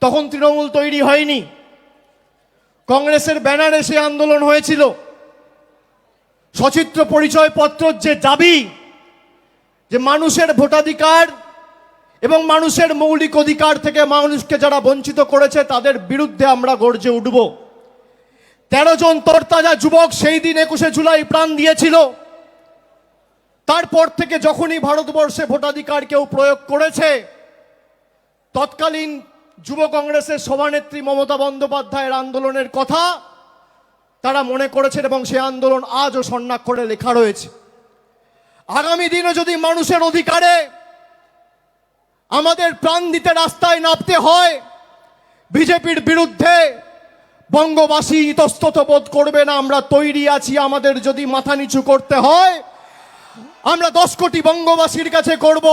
তখন তৃণমূল তৈরি হয়নি, কংগ্রেসের ব্যানারে সে আন্দোলন হয়েছিল। সচিত্র পরিচয়পত্রর যে দাবি, যে মানুষের ভোটাধিকার এবং মানুষের মৌলিক অধিকার থেকে মানুষকে যারা বঞ্চিত করেছে তাদের বিরুদ্ধে আমরা গর্জে উঠব। 13 জন তরতাজা যুবক সেই দিন 21শে জুলাই প্রাণ দিয়েছিল। তারপর থেকে যখনই ভারতবর্ষে ভোটাধিকার কেউ প্রয়োগ করেছে, তৎকালীন যুব কংগ্রেসের সভানেত্রী মমতা বন্দ্যোপাধ্যায়ের আন্দোলনের কথা তারা মনে করেছেন এবং সে আন্দোলন আজও স্বর্ণাক্ষরে লেখা রয়েছে। আগামী দিনে যদি মানুষের অধিকারে আমাদের প্রাণ দিতে রাস্তায় নামতে হয়, বিজেপির বিরুদ্ধে বঙ্গবাসী ইতস্তত বোধ করবে না। আমরা তৈরি আছি, আমাদের যদি মাথা নিচু করতে হয় আমরা 10 কোটি বঙ্গবাসীর কাছে করব,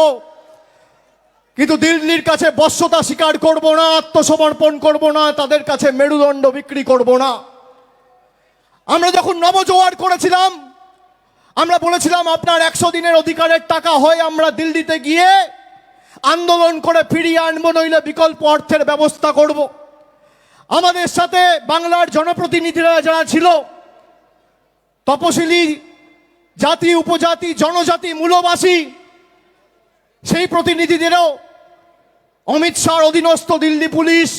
কিন্তু দিল্লির কাছে বশ্যতা স্বীকার করব না, আত্মসমর্পণ করব না, তাদের কাছে মেরুদণ্ড বিক্রি করব না। আমরা যখন নবজোয়ার করেছিলাম, আমরা বলেছিলাম আপনার 100 দিনের অধিকারের টাকা হয় আমরা দিল্লিতে গিয়ে আন্দোলন করে ফিরিয়ে আনবো, নইলে বিকল্প অর্থের ব্যবস্থা করব। আমাদের সাথে বাংলার জনপ্রতিনিধিরা যারা ছিল, তপশিলি জাতি, উপজাতি, জনজাতি, মূলবাসী, সেই প্রতিনিধিদেরও অমিত শাহর অধীনস্থ দিল্লি পুলিশ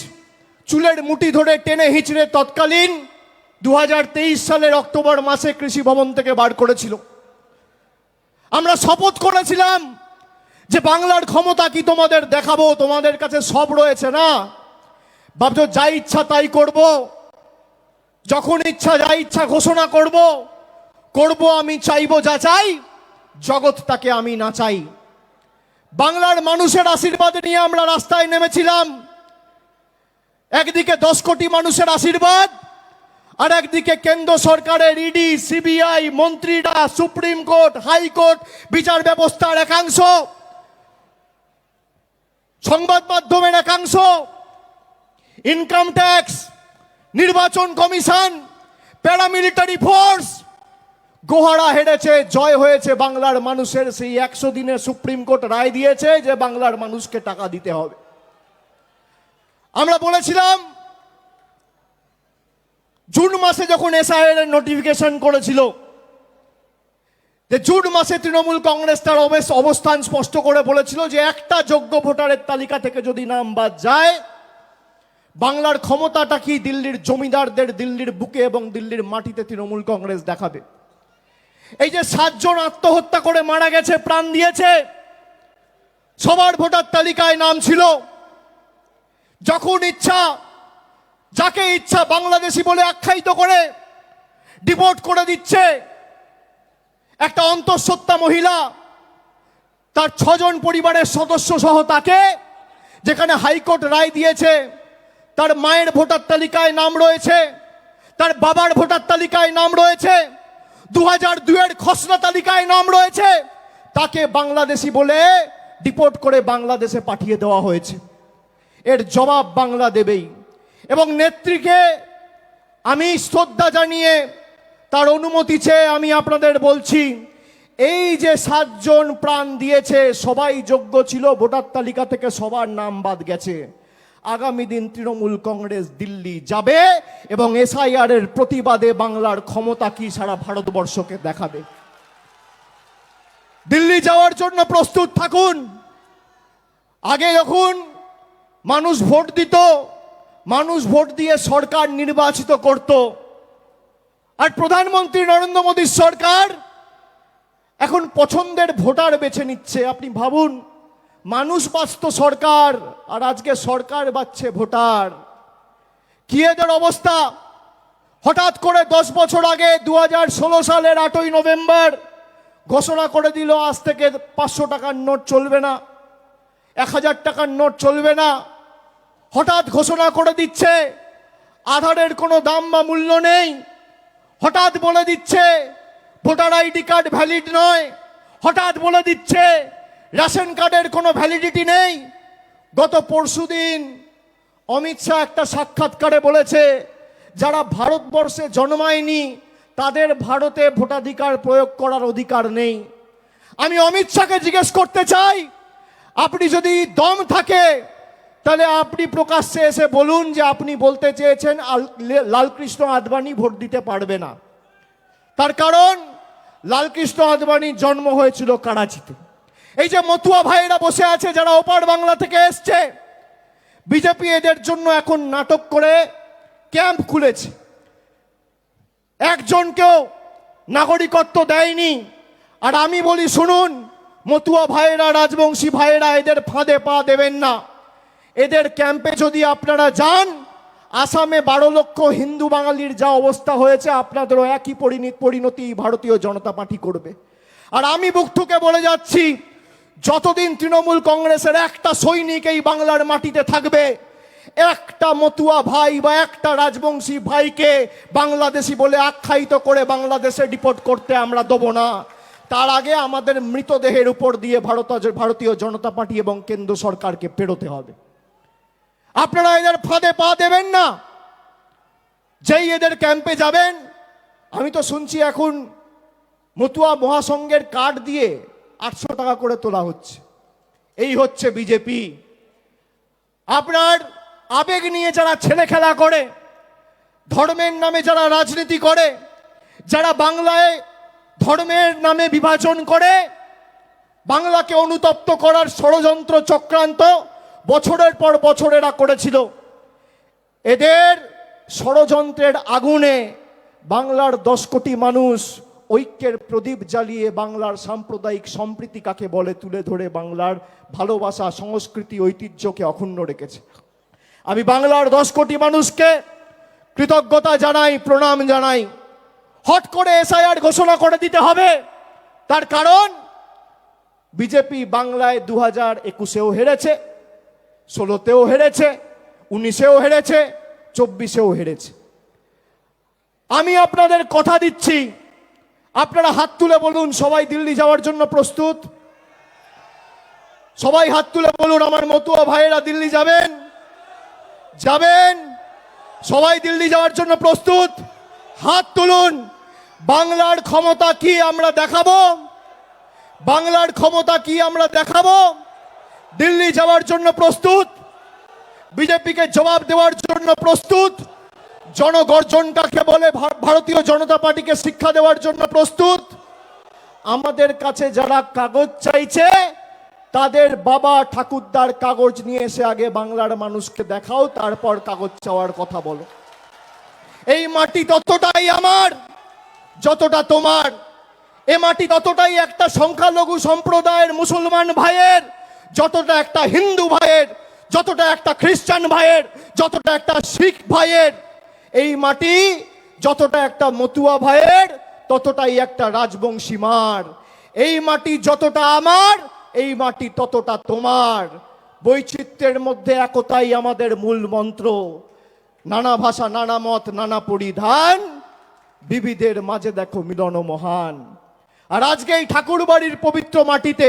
চুলের মুঠি ধরে টেনে হিঁচড়ে তৎকালীন 2023 সালের অক্টোবর মাসে কৃষি ভবন থেকে বার করেছিল। আমরা শপথ করেছিলাম যে বাংলার ক্ষমতা কি তোমাদের দেখাবো, তোমাদের কাছে সব রয়েছে না, ভাবছো যা ইচ্ছা তাই করব, যখন ইচ্ছা যা ইচ্ছা ঘোষণা করব, আমি চাইবো যা চাই, জগৎ তাকে আমি না চাই। বাংলার মানুষের আশীর্বাদ নিয়ে আমরা রাস্তায় নেমেছিলাম। একদিকে 10 কোটি মানুষের আশীর্বাদ, আর একদিকে কেন্দ্র সরকারের ইডি, সিবিআই, মন্ত্রীরা, সুপ্রিম কোর্ট, হাইকোর্ট, বিচার ব্যবস্থার একাংশ, সংবাদ মাধ্যমের একাংশ, ইনকাম ট্যাক্স, নির্বাচন কমিশন, প্যারামিলিটারি ফোর্স। গোহারা হেরেছে, জয় হয়েছে বাংলার মানুষের। সেই 100 দিনে সুপ্রিম কোর্ট রায় দিয়েছে যে বাংলার মানুষকে টাকা দিতে হবে। আমরা বলেছিলাম জুন মাসে যখন এসআইআর এর নোটিফিকেশন করেছিল, যে জুন মাসে তৃণমূল কংগ্রেস তার অবস্থান স্পষ্ট করে বলেছিল যে একটা যোগ্য ভোটারের তালিকা থেকে যদি নাম বাদ যায়, বাংলার ক্ষমতাটা কি দিল্লির জমিদারদের দিল্লির বুকে এবং দিল্লির মাটিতে তৃণমূল কংগ্রেস দেখাবে। এই যে 7 জন আত্মহত্যা করে মারা গেছে, প্রাণ দিয়েছে, সবার ভোটার তালিকায় নাম ছিল। যখন ইচ্ছা যাকে ইচ্ছা বাংলাদেশি বলে আখ্যায়িত করে ডিপোর্ট করে দিচ্ছে। একটা অন্তঃসত্ত্বা মহিলা, তার 6 জন পরিবারের সদস্য সহ তাকে, যেখানে হাইকোর্ট রায় দিয়েছে তার মায়ের ভোটার তালিকায় নাম রয়েছে, তার বাবার ভোটার তালিকায় নাম রয়েছে, 2002 এর খসড়া তালিকায় নাম রয়েছে, তাকে বাংলাদেশি বলে ডিপোর্ট করে বাংলাদেশে পাঠিয়ে দেওয়া হয়েছে। এর জবাব বাংলা দেবেই। এবং নেত্রীকে আমি শ্রদ্ধা জানিয়ে তার অনুমতি চেয়ে আমি আপনাদের বলছি, এই যে 7 জন প্রাণ দিয়েছে সবাই যোগ্য ছিল, ভোটার তালিকা থেকে সবার নাম বাদ গেছে। আগামী দিন তৃণমূল কংগ্রেস দিল্লি যাবে এবং এসআইআর এর প্রতিবাদে বাংলার ক্ষমতা কি সারা ভারতবর্ষকে দেখাবে। দিল্লি যাওয়ার জন্য প্রস্তুত থাকুন। আগে যখন মানুষ ভোট দিত, মানুষ ভোট দিয়ে সরকার নির্বাচিত করত, আর প্রধানমন্ত্রী নরেন্দ্র মোদীর সরকার এখন পছন্দের ভোটার বেছে নিচ্ছে। আপনি ভাবুন, মানুষ বাঁচত সরকার, আর আজকে সরকার বাঁচছে ভোটার। কি এদের অবস্থা! হঠাৎ করে 10 বছর আগে 2016 সালের 8ই নভেম্বর ঘোষণা করে দিল আজ থেকে 500 টাকার নোট চলবে না, 1000 টাকার নোট চলবে না। হঠাৎ ঘোষণা করে দিচ্ছে আধারের কোনো দাম বা মূল্য নেই। হঠাৎ বলে দিচ্ছে ভোটার আইডি কার্ড ভ্যালিড নয়। হঠাৎ বলে দিচ্ছে রেশন কার্ডের কোনো ভ্যালিডিটি নেই। গত পরশুদিন অমিত শাহ একটা সাক্ষাৎকারে বলেছে, যারা ভারতবর্ষে জন্মায়নি তাদের ভারতে ভোটাধিকার প্রয়োগ করার অধিকার নেই। আমি অমিত শাহকে জিজ্ঞেস করতে চাই, আপনি যদি দম থাকে তাহলে আপনি প্রকাশ্যে এসে বলুন যে আপনি বলতে চেয়েছেন লালকৃষ্ণ আদবানি ভোট দিতে পারবে না। তার কারণ লালকৃষ্ণ আদবানির জন্ম হয়েছিল করাচিতে। এই যে মতুয়া ভাইয়েরা বসে আছে যারা ওপার বাংলা থেকে এসছে, বিজেপি এদের জন্য এখন নাটক করে ক্যাম্প খুলেছে। একজনকেও নাগরিকত্ব দেয়নি। আর আমি বলি শুনুন, মতুয়া ভাইয়েরা, রাজবংশী ভাইয়েরা, এদের ফাঁদে পা দেবেন না। এদের ক্যাম্পে যদি আপনারা যান, আসামে 12 লক্ষ হিন্দু বাঙালির যা অবস্থা হয়েছে, আপনাদেরও একই পরিণতি ভারতীয় জনতা পার্টি করবে। আর আমি বুক ঠুকে বলে যাচ্ছি, যতদিন তৃণমূল কংগ্রেসের একটা সৈনিক এই বাংলার মাটিতে থাকবে, একটা মতুয়া ভাই বা একটা রাজবংশী ভাইকে বাংলাদেশি বলে আখ্যায়িত করে বাংলাদেশে ডিপোর্ট করতে আমরা দেব না। তার আগে আমাদের মৃতদেহের উপর দিয়ে ভারতীয় জনতা পার্টি এবং কেন্দ্র সরকারকে পেরোতে হবে। আপনারা এদের ফাঁদে পা দেবেন না। যেই এদের ক্যাম্পে যাবেন, আমি তো শুনছি এখন মতুয়া মহাসংঘের কার্ড দিয়ে 800 টাকা করে তোলা হচ্ছে। এই হচ্ছে বিজেপি। আপনার আবেগ নিয়ে যারা ছেলে খেলা করে, ধর্মের নামে যারা রাজনীতি করে, যারা বাংলায় ধর্মের নামে বিভাজন করে, বাংলাকে অনুতপ্ত করার ষড়যন্ত্র চক্রান্ত বছরের পর বছর এরা করেছিল, এদের ষড়যন্ত্রের আগুনে বাংলার 10 কোটি মানুষ ঐক্যের প্রদীপ জ্বালিয়ে বাংলার সাম্প্রদায়িক সম্প্রীতি কাকে বলে তুলে ধরে বাংলার ভালোবাসা, সংস্কৃতি, ঐতিহ্যকে অক্ষুণ্ণ রেখেছে। আমি বাংলার 10 কোটি মানুষকে কৃতজ্ঞতা জানাই, প্রণাম জানাই। হট করে এসআইআর ঘোষণা করে দিতে হবে, তার কারণ বিজেপি বাংলায় 2021-এও হেরেছে, 16-তেও হেরেছে, 19-এও হেরেছে, 24-এও হেরেছে। আমি আপনাদের কথা দিচ্ছি, আপনারা হাত তুলে বলুন সবাই দিল্লি যাওয়ার জন্য প্রস্তুত? সবাই হাত তুলে বলুন আমার মতুয়া ভাইয়েরা দিল্লি যাবেন? যাবেন? সবাই দিল্লি যাওয়ার জন্য প্রস্তুত? হাত তুলুন। বাংলার ক্ষমতা কি আমরা দেখাবো? বাংলার ক্ষমতা কি আমরা দেখাবো? দিল্লি যাওয়ার জন্য প্রস্তুত? বিজেপিকে জবাব দেওয়ার জন্য প্রস্তুত? জনগর্জন কাকে বলে ভারতীয় জনতা পার্টিকে শিক্ষা দেওয়ার জন্য প্রস্তুত? আমাদের কাছে যারা কাগজ চাইছে, তাদের বাবা ঠাকুরদার কাগজ নিয়ে এসে আগে বাংলার মানুষকে দেখাও, তারপর কাগজ চাওয়ার কথা বলো। এই মাটি ততটাই আমার যতটা তোমার। এ মাটি ততটাই একটা সংখ্যালঘু সম্প্রদায়ের মুসলমান ভাইয়ের যতটা একটা হিন্দু ভাইয়ের, যতটা একটা খ্রিস্টান ভাইয়ের, যতটা একটা শিখ ভাইয়ের। এই মাটি যতটা একটা মতুয়া ভাইয়ের, ততটাই একটা রাজবংশী মার। এই মাটি যতটা আমার, এই মাটি ততটা তোমার। বৈচিত্র্যের মধ্যে একতাই আমাদের মূল মন্ত্র। নানা ভাষা, নানা মত, নানা পরিধান, বিবিধের মাঝে দেখো মিলন মহান। আর আজকে এই ঠাকুরবাড়ির পবিত্র মাটিতে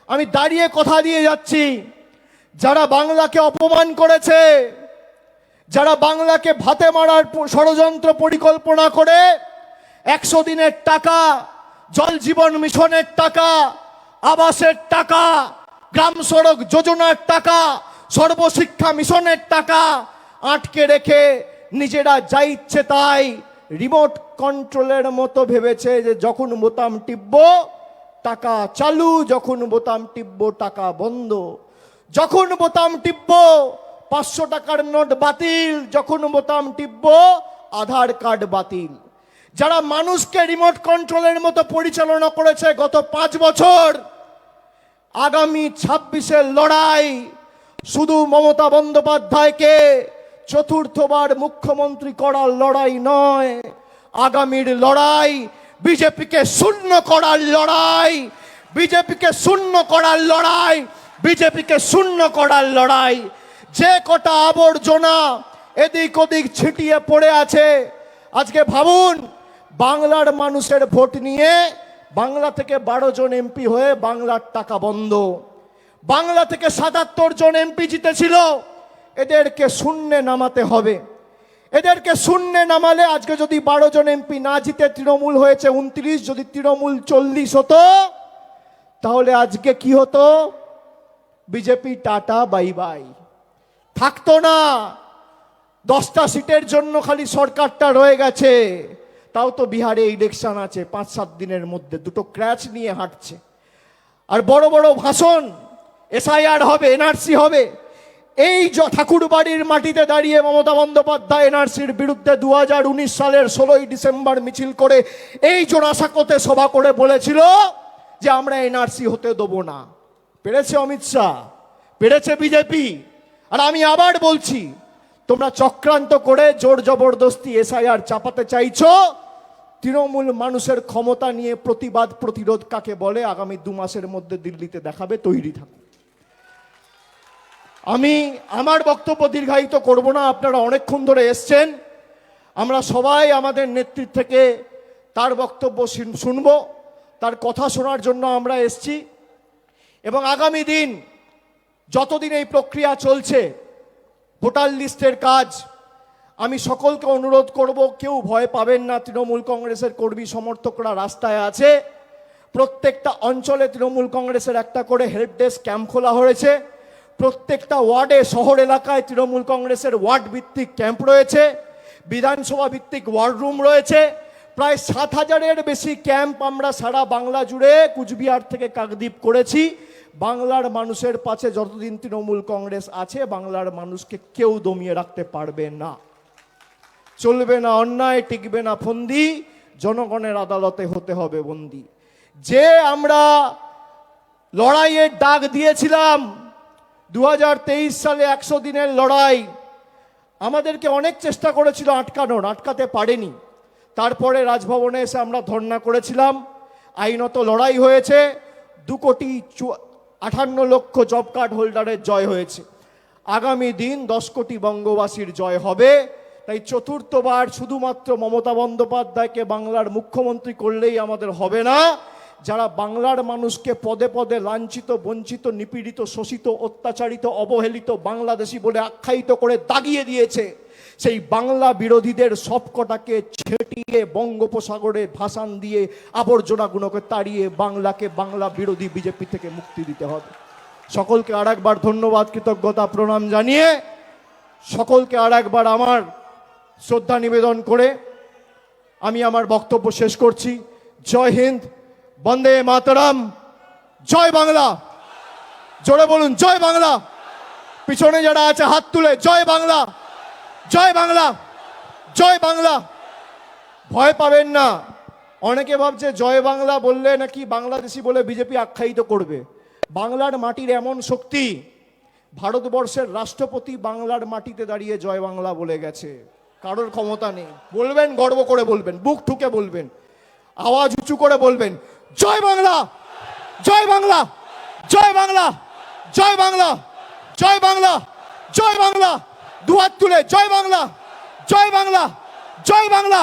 আমি দাঁড়িয়ে কথা দিয়ে যাচ্ছি, যারা বাংলাকে অপমান করেছে, যারা বাংলাকে ভাতে মারার ষড়যন্ত্র পরিকল্পনা করে 100 দিনের টাকা, জল জীবন মিশনের টাকা, আবাসের টাকা, গ্রাম সড়ক যোজনার টাকা, সর্বশিক্ষা মিশনের টাকা আটকে রেখে নিজেরা যা ইচ্ছে তাই রিমোট কন্ট্রোলের মতো ভেবেছে যে যখন বোতাম টিপবো টাকা চালু, যখন বোতাম টিপবো টাকা বন্ধ, যখন বোতাম টিপবো 500 টাকার নোট বাতিল, যখন বোতাম টিপবো আধার কার্ড বাতিল। যারা মানুষকে রিমোট কন্ট্রোলের মতো পরিচালনা করেছে গত 5 বছর, আগামী 26-এর লড়াই শুধু মমতা বন্দ্যোপাধ্যায়কে 4র্থবার মুখ্যমন্ত্রী করার লড়াই নয়, আগামীর লড়াই বিজেপিকে শূন্য করার লড়াই, বিজেপিকে শূন্য করার লড়াই, বিজেপিকে শূন্য করার লড়াই। যে কটা আবর্জনা এদিক ওদিক ছিটিয়ে পড়ে আছে, আজকে ভাবুন বাংলার মানুষের ভোট নিয়ে বাংলা থেকে 12 জন এমপি হয়ে বাংলার টাকা বন্ধ। বাংলা থেকে 77 জন এমপি জিতেছিল, এদেরকে শূন্যে নামাতে হবে। এদেরকে শূন্যে নামালে আজকে যদি 12 জন এমপি না জিতে তৃণমূল হয়েছে 29, যদি তৃণমূল 40 হতো, তাহলে আজকে কি হতো? BJP tata bye bye. থাকতো না। 10টা সিটের জন্য খালি সরকারটা রয়ে গেছে, তাও তো বিহারে ইলেকশন আছে 5-7 দিনের মধ্যে, দুটো ক্র্যাচ নিয়ে হাঁটছে। আর বড় বড় ভাষণ, এসআইআর হবে, এনআরসি হবে। এই ঠাকুরবাড়ির মাটিতে দাঁড়িয়ে মমতা বন্দ্যোপাধ্যায় এনআরসির বিরুদ্ধে 2019 সালের 16ই ডিসেম্বর মিছিল করে এই জোড়াসাঁকোতে সভা করে বলেছিল যে আমরা এনআরসি হতে দেবো না। পেরেছে অমিত শাহ, পেরেছে বিজেপি। আর আমি আবার বলছি, তোমরা চক্রান্ত করে জোর জবরদস্তি এসআইআর চাপাতে চাইছো। তৃণমূল মানুষের ক্ষমতা নিয়ে প্রতিবাদ প্রতিরোধ কাকে বলে আগামী 2 মাসের মধ্যে দিল্লিতে দেখাবে, তৈরি থাকুন। আমি আমার বক্তব্য দীর্ঘায়িত করব না, আপনারা অনেকক্ষণ ধরে এসছেন। আমরা সবাই আমাদের নেতৃত্ব থেকে তার বক্তব্য শুনব, তার কথা শোনার জন্য আমরা এসছি। এবং আগামী দিন যতদিন এই প্রক্রিয়া চলছে, ভোটার লিস্টের কাজ, আমি সকলকে অনুরোধ করব, কেউ ভয় পাবেন না। তৃণমূল কংগ্রেসের কর্মী সমর্থকরা রাস্তায় আছে। প্রত্যেকটা অঞ্চলে তৃণমূল কংগ্রেসের একটা করে হেল্প ডেস্ক ক্যাম্প খোলা হয়েছে। প্রত্যেকটা ওয়ার্ডে, শহর এলাকায় তৃণমূল কংগ্রেসের ওয়ার্ড ভিত্তিক ক্যাম্প রয়েছে, বিধানসভা ভিত্তিক ওয়ার্ড রুম রয়েছে। প্রায় 7,000-এর বেশি ক্যাম্প আমরা সারা বাংলা জুড়ে, কুচবিহার থেকে কাকদ্বীপ করেছি। বাংলার মানুষের পাশে যতদিন তৃণমূল কংগ্রেস আছে, বাংলার মানুষকে কেউ দমিয়ে রাখতে পারবে না। চলবে না অন্যায়, টিকবে না ফন্দি, জনগণের আদালতে হতে হবে বন্দি। যে আমরা লড়াইয়ের ডাক দিয়েছিলাম 2023 সালে 100 দিনের লড়াই, আমাদেরকে অনেক চেষ্টা করেছিল আটকানোর, আটকাতে পারেনি। তারপরে রাজভবনে এসে আমরা ধর্ণা করেছিলাম, আইনত লড়াই হয়েছে, 2,58,00,000 জব কার্ড হোল্ডারের জয় হয়েছে। আগামী দিন 10 কোটি বঙ্গবাসীর জয় হবে। তাই চতুর্থবার শুধুমাত্র মমতা বন্দ্যোপাধ্যায়কে বাংলার মুখ্যমন্ত্রী করলেই আমাদের হবে না। যারা বাংলার মানুষকে পদে পদে লাঞ্ছিত, বঞ্চিত, নিপীড়িত, শোষিত, অত্যাচারিত, অবহেলিত বাংলাদেশি বলে আখ্যায়িত করে দাগিয়ে দিয়েছে, সেই বাংলা বিরোধীদের সবকটাকে ছেটিয়ে বঙ্গোপসাগরে ভাসান দিয়ে আবর্জনাগুলোকে তাড়িয়ে বাংলাকে বাংলা বিরোধী বিজেপি থেকে মুক্তি দিতে হবে। সকলকে আর একবার ধন্যবাদ, কৃতজ্ঞতা, প্রণাম জানিয়ে সকলকে আর একবার আমার শ্রদ্ধা নিবেদন করে আমি আমার বক্তব্য শেষ করছি। জয় হিন্দ, বন্দে মাতরম, জয় বাংলা। জোরে বলুন জয় বাংলা। পিছনে যারা আছে হাত তুলে জয় বাংলা, জয় বাংলা, জয় বাংলা। ভয় পাবেন না। অনেকে ভাবছে জয় বাংলা বললে নাকি বাংলাদেশি বলে বিজেপি আখ্যায়িত করবে। বাংলার মাটির এমন শক্তি, ভারতবর্ষের রাষ্ট্রপতি বাংলার মাটিতে দাঁড়িয়ে জয় বাংলা বলে গেছে। কারোর ক্ষমতা নেই। বলবেন, গর্ব করে বলবেন, বুক ঠুকে বলবেন, আওয়াজ উঁচু করে বলবেন, জয় বাংলা, জয় বাংলা, জয় বাংলা, জয় বাংলা, জয় বাংলা, জয় বাংলা। দুহাত তুলে জয় বাংলা, জয় বাংলা, জয় বাংলা,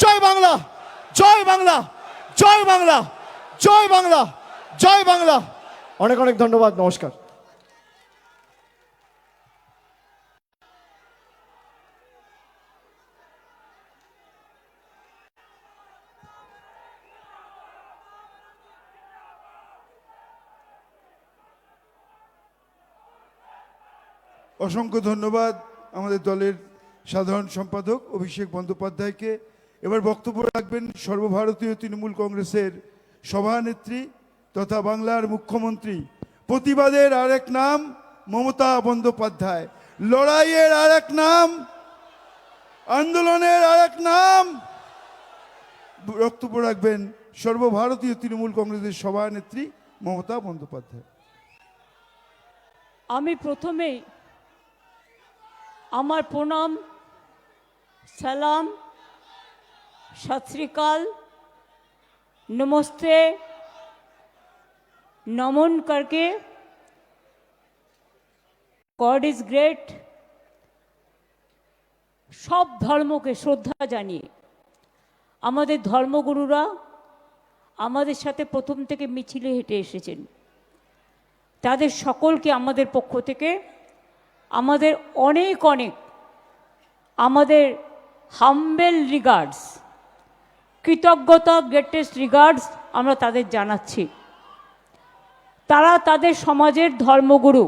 জয় বাংলা, জয় বাংলা, জয় বাংলা, জয় বাংলা, জয় বাংলা। অনেক অনেক ধন্যবাদ, নমস্কার। অসংখ্য ধন্যবাদ আমাদের দলের সাধারণ সম্পাদক অভিষেক বন্দ্যোপাধ্যায়কে। এবার বক্তব্য রাখবেন সর্বভারতীয় তৃণমূল কংগ্রেসের সভানেত্রী তথা বাংলার মুখ্যমন্ত্রী। প্রতিবাদের আরেক নাম মমতা বন্দ্যোপাধ্যায়, লড়াইয়ের আরেক নাম, আন্দোলনের আরেক নাম। বক্তব্য রাখবেন সর্বভারতীয় তৃণমূল কংগ্রেসের সভানেত্রী মমতা বন্দ্যোপাধ্যায়। আমি প্রথমেই আমার প্রণাম, সালাম, সত শ্রী আকাল, নমস্তে, নমন করকে গড ইজ গ্রেট সব ধর্মকে শ্রদ্ধা জানিয়ে, আমাদের ধর্মগুরুরা আমাদের সাথে প্রথম থেকে মিছিলে হেঁটে এসেছেন, তাদের সকলকে আমাদের পক্ষ থেকে আমাদের অনেক অনেক আমাদের হাম্বেল রিগার্ডস, কৃতজ্ঞতা, গ্রেটেস্ট রিগার্ডস আমরা তাদের জানাচ্ছি। তারা তাদের সমাজের ধর্মগুরু,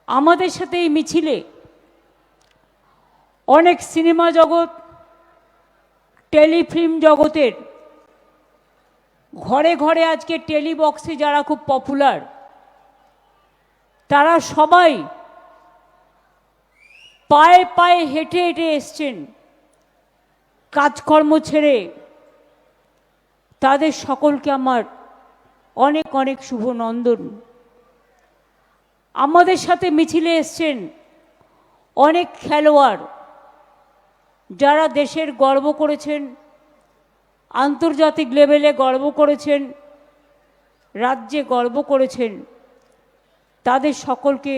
আমাদের সাথে এই মিছিলে অনেক সিনেমা জগৎ, টেলিফিল্ম জগতের, ঘরে ঘরে আজকে টেলিবক্সে যারা খুব পপুলার, তারা সবাই পায়ে পায়ে হেঁটে হেঁটে এসছেন কাজকর্ম ছেড়ে। তাদের সকলকে আমার অনেক অনেক শুভ নন্দন। আমাদের সাথে মিছিলে এসছেন অনেক খেলোয়াড়, যারা দেশের গর্ব করেছেন, আন্তর্জাতিক লেভেলে গর্ব করেছেন, রাজ্যে গর্ব করেছেন। তাদের সকলকে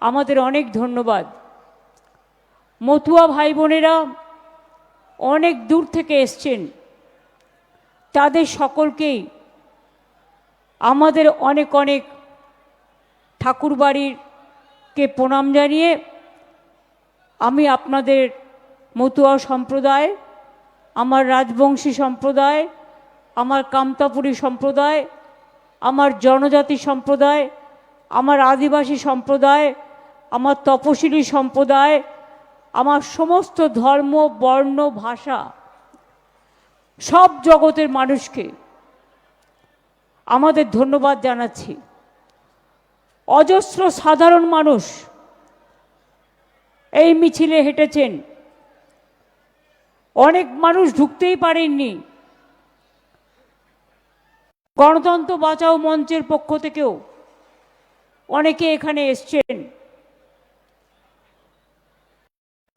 আমাদের অনেক ধন্যবাদ। মতুয়া ভাই বোনেরা অনেক দূর থেকে এসছেন, তাদের সকলকেই আমাদের অনেক অনেক ঠাকুরবাড়িরকে প্রণাম জানিয়ে আমি আপনাদের মতুয়া সম্প্রদায়, আমার রাজবংশী সম্প্রদায়, আমার কামতাপুরী সম্প্রদায়, আমার জনজাতি সম্প্রদায়, আমার আদিবাসী সম্প্রদায়, আমার তপশিলি সম্প্রদায়, আমার সমস্ত ধর্ম, বর্ণ, ভাষা, সব জগতের মানুষকে আমাদের ধন্যবাদ জানাচ্ছি। অজস্র সাধারণ মানুষ এই মিছিলে হেঁটেছেন, অনেক মানুষ ঢুকতেই পারেননি। গণতন্ত্র বাঁচাও মঞ্চের পক্ষ থেকেও অনেকে এখানে এসছেন।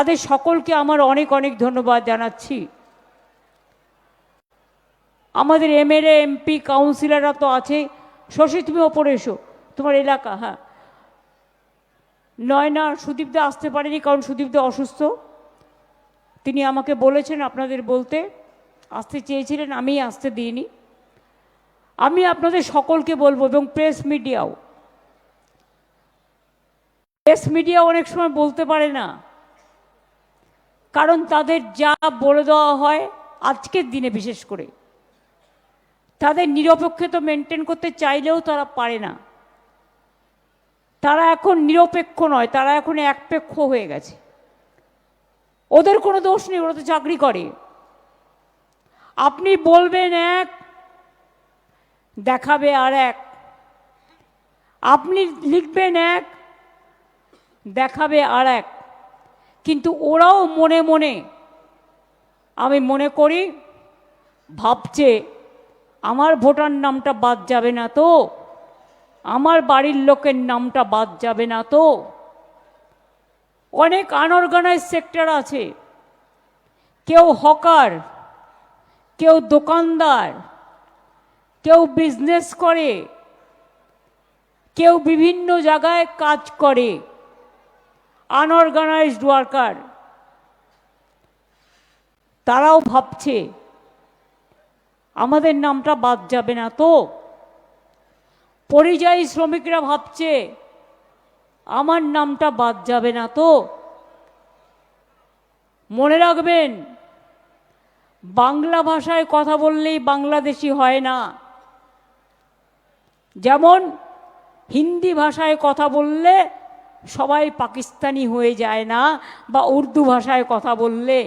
তাদের সকলকে আমার অনেক অনেক ধন্যবাদ জানাচ্ছি। আমাদের এমএলএ, এমপি, কাউন্সিলররা তো আছে। শশী, তুমি ওপরে এসো, তোমার এলাকা। হ্যাঁ, নয়না, সুদীপদা আসতে পারেনি কারণ সুদীপদা অসুস্থ। তিনি আমাকে বলেছেন আপনাদের বলতে, আসতে চেয়েছিলেন, আমি আসতে দিইনি। আমি আপনাদের সকলকে বলবো, এবং প্রেস মিডিয়া অনেক সময় বলতে পারে না, কারণ তাদের যা বলে দেওয়া হয় আজকের দিনে বিশেষ করে, তাদের নিরপেক্ষতা মেনটেন করতে চাইলেও তারা পারে না। তারা এখন নিরপেক্ষ নয়, তারা এখন একপেক্ষ হয়ে গেছে। ওদের কোনো দোষ নেই, ওরা তো চাকরি করে। আপনি বলবেন এক, দেখাবে আর এক। আপনি লিখবেন এক, দেখাবে আর এক। কিন্তু ওরাও মনে মনে, আমি মনে করি, ভাবছে আমার ভোটার নামটা বাদ যাবে না তো, আমার বাড়ির লোকের নামটা বাদ যাবে না তো। অনেক আনঅর্গানাইজ সেক্টর আছে, কেউ হকার, কেউ দোকানদার, কেউ বিজনেস করে, কেউ বিভিন্ন জায়গায় কাজ করে, আনঅর্গানাইজড ওয়ার্কার। তারাও ভাবছে আমাদের নামটা বাদ যাবে না তো। পরিযায়ী শ্রমিকরা ভাবছে আমার নামটা বাদ যাবে না তো। মনে রাখবেন, বাংলা ভাষায় কথা বললেই বাংলাদেশি হয় না। যেমন হিন্দি ভাষায় কথা বললে সবাই পাকিস্তানি হয়ে যায় না, বা উর্দু ভাষায় কথা বললে।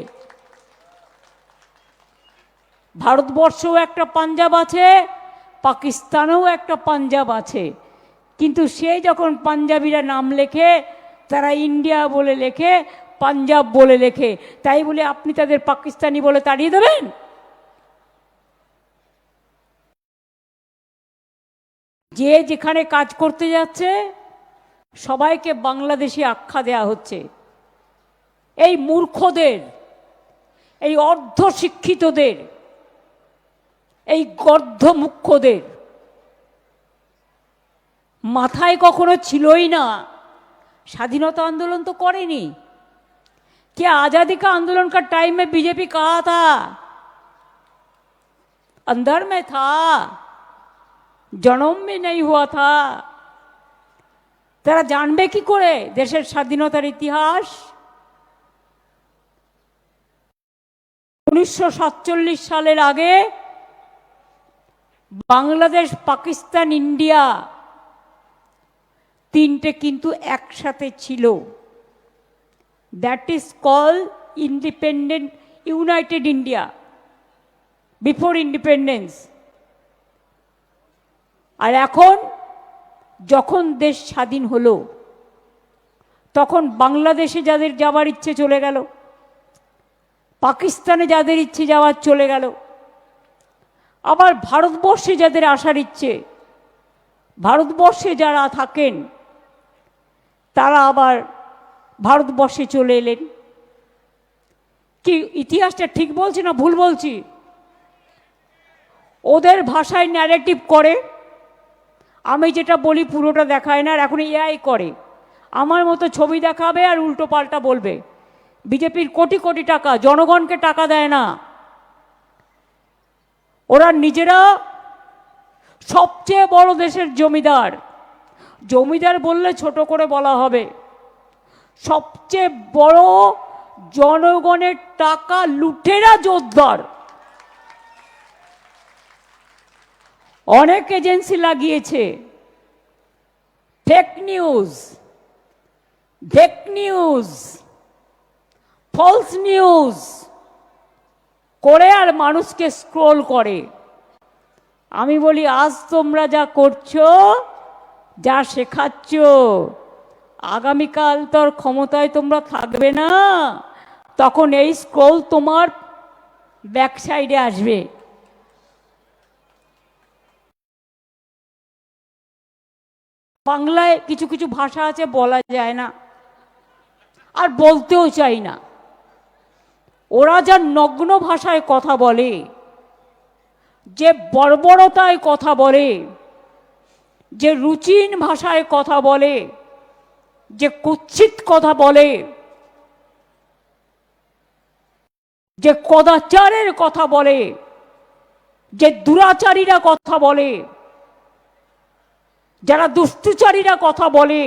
ভারতবর্ষেও একটা পাঞ্জাব আছে, পাকিস্তানেও একটা পাঞ্জাব আছে, কিন্তু সে যখন পাঞ্জাবিরা নাম লেখে, তারা ইন্ডিয়া বলে লেখে, পাঞ্জাব বলে লেখে। তাই বলে আপনি তাদের পাকিস্তানি বলে তাড়িয়ে দেবেন? যে যেখানে কাজ করতে যাচ্ছে সবাইকে বাংলাদেশি আখ্যা দেয়া হচ্ছে। এই মূর্খদের, এই অর্ধশিক্ষিতদের, এই গর্ধমুখ্যদের মাথায় কখনো ছিলই না স্বাধীনতা आंदोलन तो करेनी। क्या आजादी का आंदोलन का टाइम में बीजेपी कहा था? अंदर में था, जन्म में नहीं हुआ था। তারা জানবে কি করে দেশের স্বাধীনতার ইতিহাস? 1947 সালের আগে বাংলাদেশ, পাকিস্তান, ইন্ডিয়া তিনটে কিন্তু একসাথে ছিল। That is call independent united India before independence. আর এখন যখন দেশ স্বাধীন হলো তখন বাংলাদেশে যাদের যাওয়ার ইচ্ছে চলে গেল, পাকিস্তানে যাদের ইচ্ছে যাওয়ার চলে গেল, আবার ভারতবর্ষে যাদের আসার ইচ্ছে, ভারতবর্ষে যারা থাকেন তারা আবার ভারতবর্ষে চলে এলেন। কি ইতিহাসটা ঠিক বলছি না ভুল বলছি? ওদের ভাষায় ন্যারেটিভ করে, আমি যেটা বলি পুরোটা দেখায় না, আর এখন এআই করে। আমার মতো ছবি দেখাবে আর উল্টো পাল্টা বলবে। বিজেপির কোটি কোটি টাকা, জনগণকে টাকা দেয় না। ওরা নিজেরা সবচেয়ে বড় দেশের জমিদার। জমিদার বললে ছোট করে বলা হবে। সবচেয়ে বড় জনগণের টাকা লুটেরা জোরদার। অনেক এজেন্সি লাগিয়েছে, ফেক নিউজ, ফলস নিউজ করে আর মানুষকে স্ক্রোল করে। আমি বলি আজ তোমরা যা করছো, যা শেখাচ্ছ, আগামীকাল তোর ক্ষমতায় তোমরা থাকবে না, তখন এই স্ক্রোল তোমার ব্যাক সাইডে আসবে। বাংলায় কিছু কিছু ভাষা আছে বলা যায় না, আর বলতেও চাই না। ওরা যা নগ্ন ভাষায় কথা বলে, যে বর্বরতায় কথা বলে, যে রুচিহীন ভাষায় কথা বলে, যে কুৎসিত কথা বলে, যে কদাচারের কথা বলে, যে দুরাচারীরা কথা বলে, যারা দুষ্টুচারীরা কথা বলে,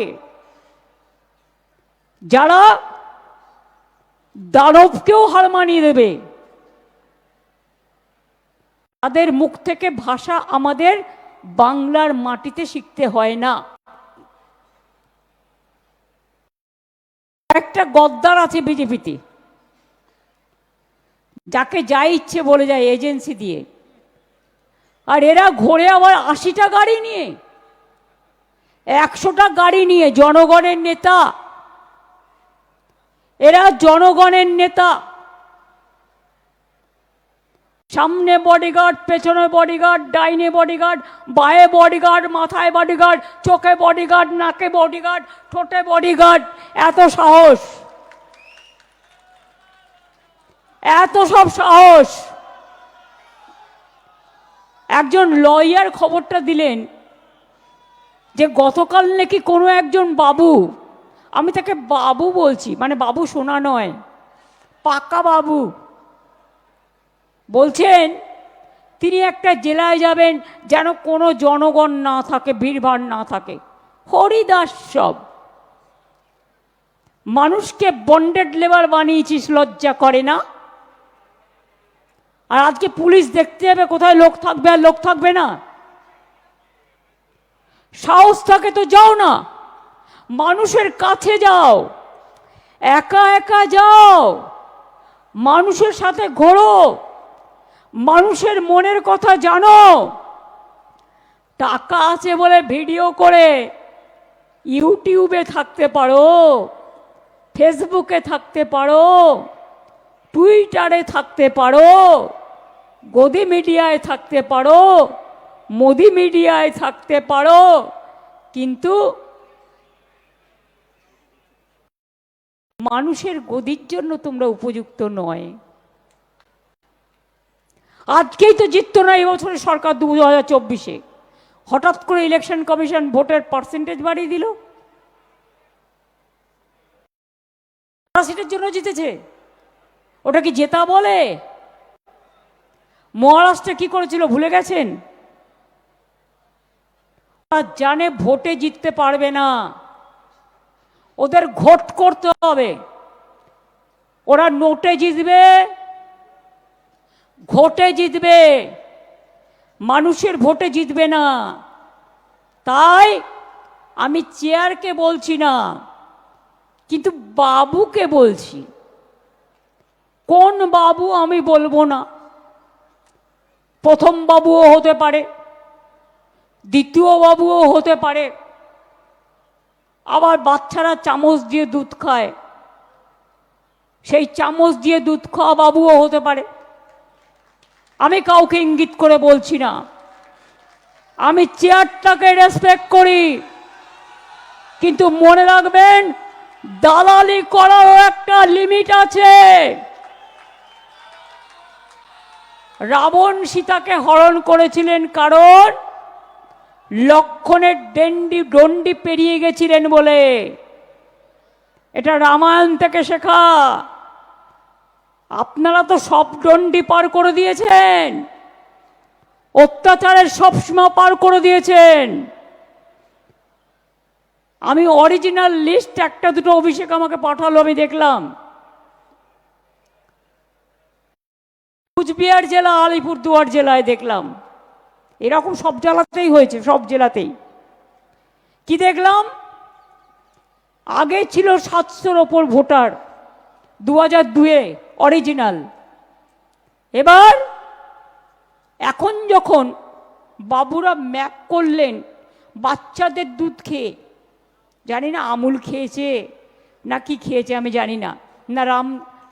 যারা দানবকেও হার মানিয়ে দেবে, তাদের মুখ থেকে ভাষা আমাদের বাংলার মাটিতে শিখতে হয় না। একটা গদ্দার আছে বিজেপিতে, যাকে যা ইচ্ছে বলে যায় এজেন্সি দিয়ে, আর এরা ঘোরে আবার 80টা গাড়ি নিয়ে, 100টা গাড়ি নিয়ে। জনগণের নেতা এরা, জনগণের নেতা। সামনে বডিগার্ড, পেছনে বডিগার্ড, ডাইনে বডিগার্ড, বায়ে বডিগার্ড, মাথায় বডিগার্ড, চোখে বডিগার্ড, নাকে বডিগার্ড, ঠোঁটে বডিগার্ড। এত সাহস, এত সব সাহস। একজন লয়ার খবরটা দিলেন যে গতকাল নাকি কোনো একজন বাবু, আমি তাকে বাবু বলছি, মানে বাবু শোনা নয়, পাকা বাবু, বলছেন তিনি একটা জেলায় যাবেন যেন কোনো জনগণ না থাকে, ভিড়ভাড় না থাকে, হরিদাস সব। মানুষকে বন্ডেড লেবার বানিয়েছিস, লজ্জা করে না? আর আজকে পুলিশ দেখতে যাবে কোথায় লোক থাকবে আর লোক থাকবে না। সাহস থাকে তো যাও না, মানুষের কাছে যাও, একা একা যাও, মানুষের সাথে ঘোরো, মানুষের মনের কথা জানো। টাকা আছে বলে ভিডিও করে ইউটিউবে থাকতে পারো, ফেসবুকে থাকতে পারো, টুইটারে থাকতে পারো, গদি মিডিয়ায় থাকতে পারো, মোদি মিডিয়ায় থাকতে পারো, কিন্তু মানুষের গদির জন্য তোমরা উপযুক্ত নয়। আজকেই তো জিততো না এই বছরের সরকার 2024-এ, হঠাৎ করে ইলেকশন কমিশন ভোটের পার্সেন্টেজ বাড়িয়ে দিল। সিটের জন্য জিতেছে, ওটা কি জেতা বলে? মহারাষ্ট্রে কি করেছিল ভুলে গেছেন? জানে ভোটে জিততে পারবে না, ওদের ঘোট করতে হবে। ওরা নোটে জিতবে, ঘোটে জিতবে, মানুষের ভোটে জিতবে না। তাই আমি চেয়ারকে বলছি না, কিন্তু বাবুকে বলছি। কোন বাবু আমি বলবো না। প্রথম বাবুও হতে পারে, দ্বিতীয় বাবুও হতে পারে, আবার বাচ্চারা চামচ দিয়ে দুধ খায়, সেই চামচ দিয়ে দুধ খাওয়া বাবুও হতে পারে। আমি কাউকে ইঙ্গিত করে বলছি না। আমি চেয়ারটাকে রেসপেক্ট করি, কিন্তু মনে রাখবেন দালালি করারও একটা লিমিট আছে। রাবণ সীতাকে হরণ করেছিলেন কারণ লক্ষণের দণ্ডি পেরিয়ে গেছিলেন বলে। এটা রামায়ণ থেকে শেখা। আপনারা তো সব দণ্ডি পার করে দিয়েছেন, অত্যাচারের সব সীমা পার করে দিয়েছেন। আমি অরিজিনাল লিস্ট একটা দুটো অভিষেক আমাকে পাঠালো, আমি দেখলাম। কুচবিহার জেলা, আলিপুরদুয়ার জেলায় দেখলাম, এরকম সব জেলাতেই হয়েছে, সব জেলাতেই। কি দেখলাম? আগে ছিল 700-র ওপর ভোটার 2002-এ অরিজিনাল। এবার এখন যখন বাবুরা ম্যাপ করলেন বাচ্চাদের দুধ খেয়ে, জানি না আমুল খেয়েছে না কি খেয়েছে আমি জানি না, না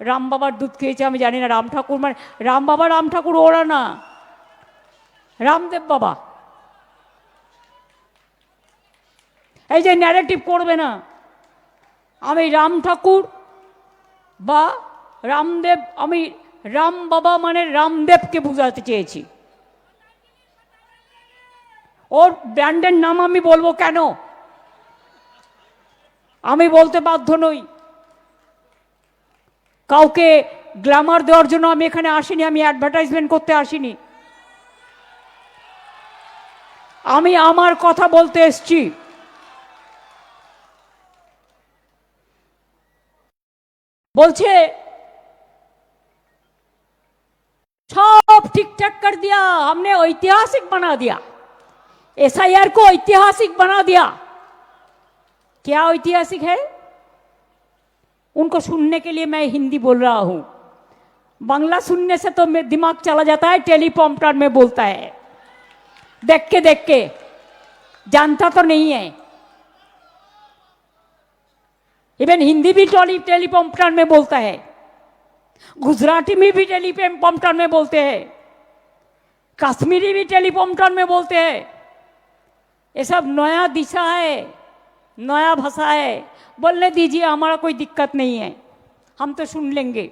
রাম বাবার দুধ খেয়েছে আমি জানি না। রাম ঠাকুর মানে রাম বাবা, রাম ঠাকুর ওরা না, রামদেব বাবা। এই যে ন্যারেটিভ করবে না, আমি রাম ঠাকুর বা রামদেব, আমি রাম বাবা মানে রামদেবকে বুঝাতে চেয়েছি। ওর ব্র্যান্ডের নাম আমি বলবো কেন? আমি বলতে বাধ্য নই। কাউকে গ্ল্যামার দেওয়ার জন্য আমি এখানে আসিনি, আমি অ্যাডভার্টাইজমেন্ট করতে আসিনি। আমি আমার কথা বলতে এসছি। बोलছে सब ठीक ठाक कर दिया, हमने ऐतिहासिक बना दिया, एसआईआर को ऐतिहासिक बना दिया। क्या ऐतिहासिक है? उनको सुनने के लिए मैं हिंदी बोल रहा हूं। बांग्ला सुनने से तो मेरा दिमाग चला जाता है, टेलीप्रॉम्प्टर में बोलता है, देख के जानता तो नहीं है। इवन हिंदी भी टेलीप्रॉम्प्टर में बोलता है, गुजराती में भी टेलीप्रॉम्प्टर में बोलते हैं, कश्मीरी भी टेलीप्रॉम्प्टर में बोलते हैं। ये सब नया दिशा है, नया भाषा है। बोलने दीजिए, हमारा कोई दिक्कत नहीं है, हम तो सुन लेंगे।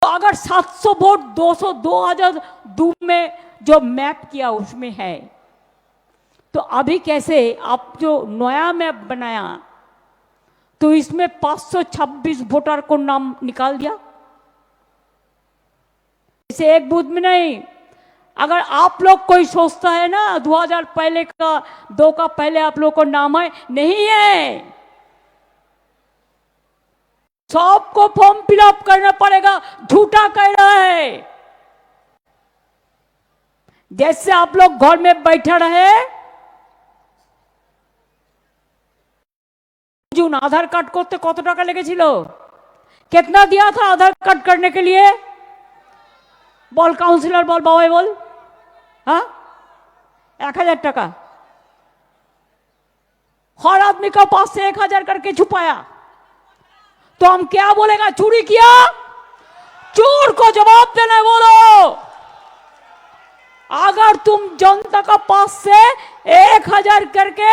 तो अगर 700 वोट 200 2002 में जो मैप किया उसमें है, तो अभी कैसे आप जो नया मैप बनाया तो इसमें 526 वोटर को नाम निकाल दिया? इसे एक बूथ में नहीं। अगर आप लोग कोई सोचता है ना 2000 पहले का 2 का पहले आप लोग को नाम है, नहीं है। सबको फॉर्म फिलअप करना पड़ेगा, झूठा कह रहा है। जैसे आप लोग घर में बैठे रहे, जून आधार कार्ड करते कत टाका लेगेছিল? कितना दिया था आधार कार्ड करने के लिए? बोल काउंसिलर, बोल बाबा बोल। हाँ, 1000 टाका हर आदमी का पास से 1000 करके छुपाया। तो हम क्या बोलेगा? चोरी किया? चोर को जवाब देना बोलो। अगर तुम जनता का पास से 1000 करके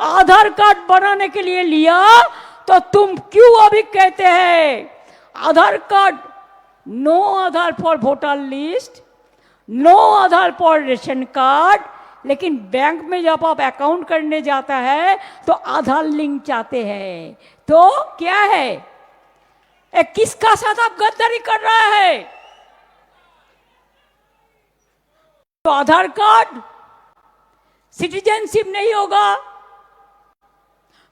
आधार कार्ड बनाने के लिए लिया, तो तुम क्यों अभी कहते हैं Aadhaar card? No Aadhaar for voter list, no Aadhaar for ration card. लेकिन बैंक में जब आप अकाउंट करने जाता है तो आधार लिंक चाहते हैं। तो क्या है, किसका साथ आप गद्दारी कर रहा है? तो आधार कार्ड सिटीजनशिप नहीं होगा,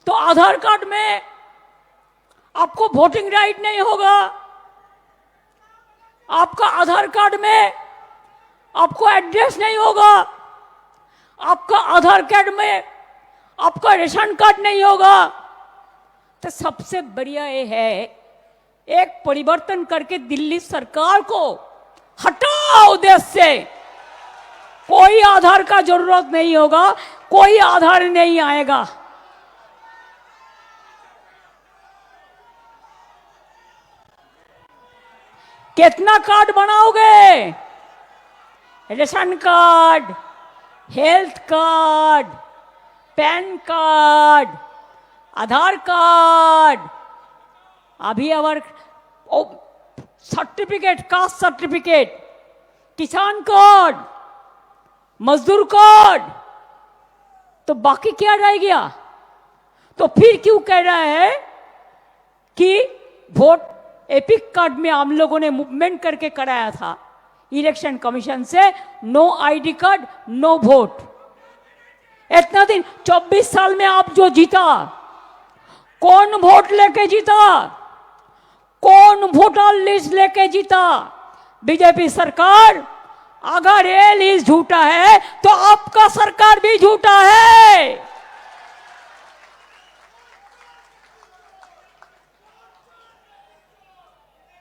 तो आधार कार्ड में आपको वोटिंग राइट नहीं होगा। आपका आधार कार्ड में आपको एड्रेस नहीं होगा, आपका आधार कार्ड में आपका रेशन कार्ड नहीं होगा। तो सबसे बढ़िया ये है, एक परिवर्तन करके दिल्ली सरकार को हटाओ देश से। कोई आधार का जरूरत नहीं होगा, कोई आधार नहीं आएगा। कितना कार्ड बनाओगे? Ration card, health card, PAN card, Aadhaar card, अभी और सर्टिफिकेट, कास्ट सर्टिफिकेट, किसान कार्ड, मजदूर कार्ड, तो बाकी क्या रह गया? तो फिर क्यों कह रहा है कि वोट एपिक कार्ड में हम लोगों ने मूवमेंट करके कराया था इलेक्शन कमीशन से, no ID card no vote. इतना दिन 24 साल में आप जो जीता, कौन वोट लेके जीता? कौन वोटर लिस्ट लेके जीता? बीजेपी सरकार। अगर ये लिस्ट झूठा है तो आपका सरकार भी झूठा है।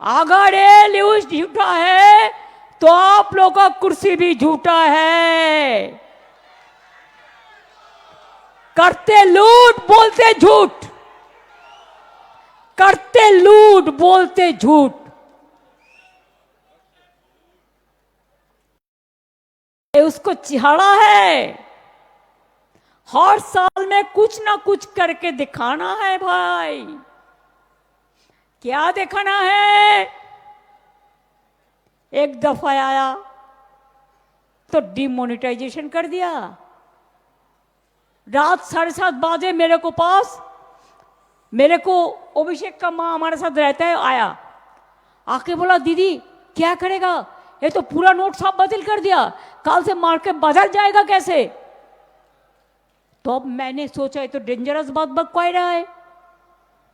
अगर ये लिस्ट झूठा है तो आप लोगों का कुर्सी भी झूठा है। करते लूट बोलते झूठ, करते लूट बोलते झूठ। उसको चिढ़ा है, हर साल में कुछ ना कुछ करके दिखाना है भाई। क्या दिखाना है? एक दफा आया तो डिमोनेटाइजेशन कर दिया। रात 7:30 बजे मेरे को अभिषेक का माँ हमारे साथ रहता है, आया, आके बोला दीदी क्या करेगा, ये तो पूरा नोट सब बातिल कर दिया, कल से मार्केट बाजार जाएगा कैसे? तो अब मैंने सोचा ये तो डेंजरस बात बक रहा है।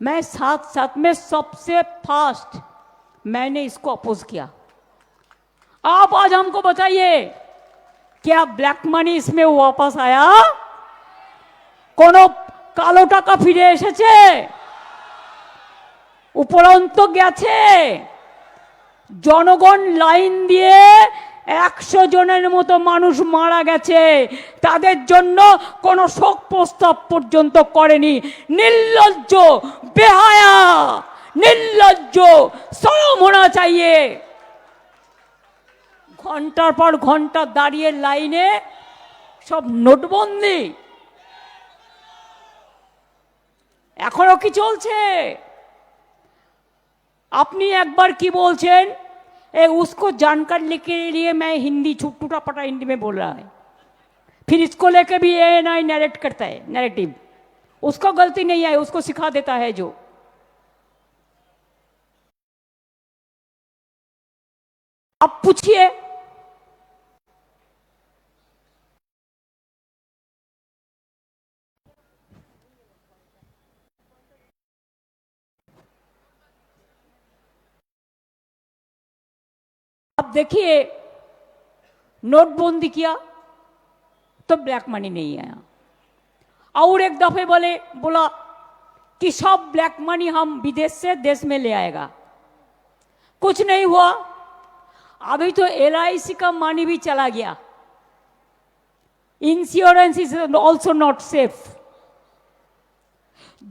मैं साथ में सबसे फास्ट मैंने इसको अपोज किया। आप आज हमको बताइए, क्या ब्लैक मनी इसमें वापस आया? कोनो কালো টাকা ফিরে এসেছে? উপরন্ত গেছে? জনগণ লাইন দিয়ে 100 জনের মতো মানুষ মারা গেছে, তাদের জন্য কোনো শোক প্রস্তাব পর্যন্ত করেনি। নির্লজ্জ, বেহায়া, নির্লজ্জ, শরম होना चाहिए। ঘন্টার পর ঘন্টা দাঁড়িয়ে লাইনে সব নোটবন্দি এখনো কি চলছে? আপনি একবার কি বলছেন, उसको जानकारी के लिए मैं हिंदी छुट्टूटा पटा हिंदी में बोल रहा है, फिर इसको लेके भी ANI नैरेट करता है, नैरेटिव। उसको गलती नहीं है, उसको सिखा देता है जो। अब पूछिए, अब देखिए, नोटबंदी किया तो ब्लैक मनी नहीं आया, और एक दफे बोला कि सब ब्लैक मनी हम विदेश से देश में ले आएगा। कुछ नहीं हुआ। अभी तो LIC का मनी भी चला गया। Insurance is also not safe.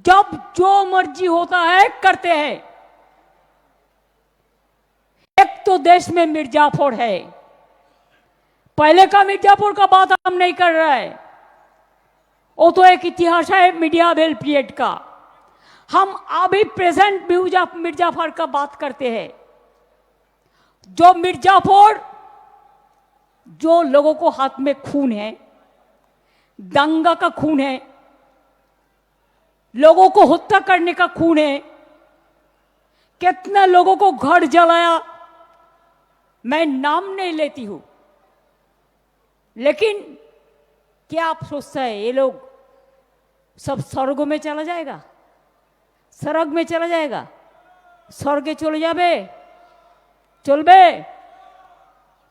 जब जो मर्जी होता है करते हैं। एक तो देश में मिर्जापुर है, पहले का मिर्जापुर का बात हम नहीं कर रहे हैं, वो तो एक इतिहास है मीडियावेल पीरियड का। हम अभी प्रेजेंट मिर्जापुर का बात करते हैं। जो मिर्जापुर, जो लोगों को हाथ में खून है, दंगा का खून है, लोगों को हत्या करने का खून है, कितने लोगों को घर जलाया, मैं नाम नहीं लेती हूं, लेकिन क्या आप सोचते हैं ये लोग सब स्वर्ग में चला जाएगा? स्वर्ग में चला जाएगा? स्वर्गे चले जाबे? চলবে?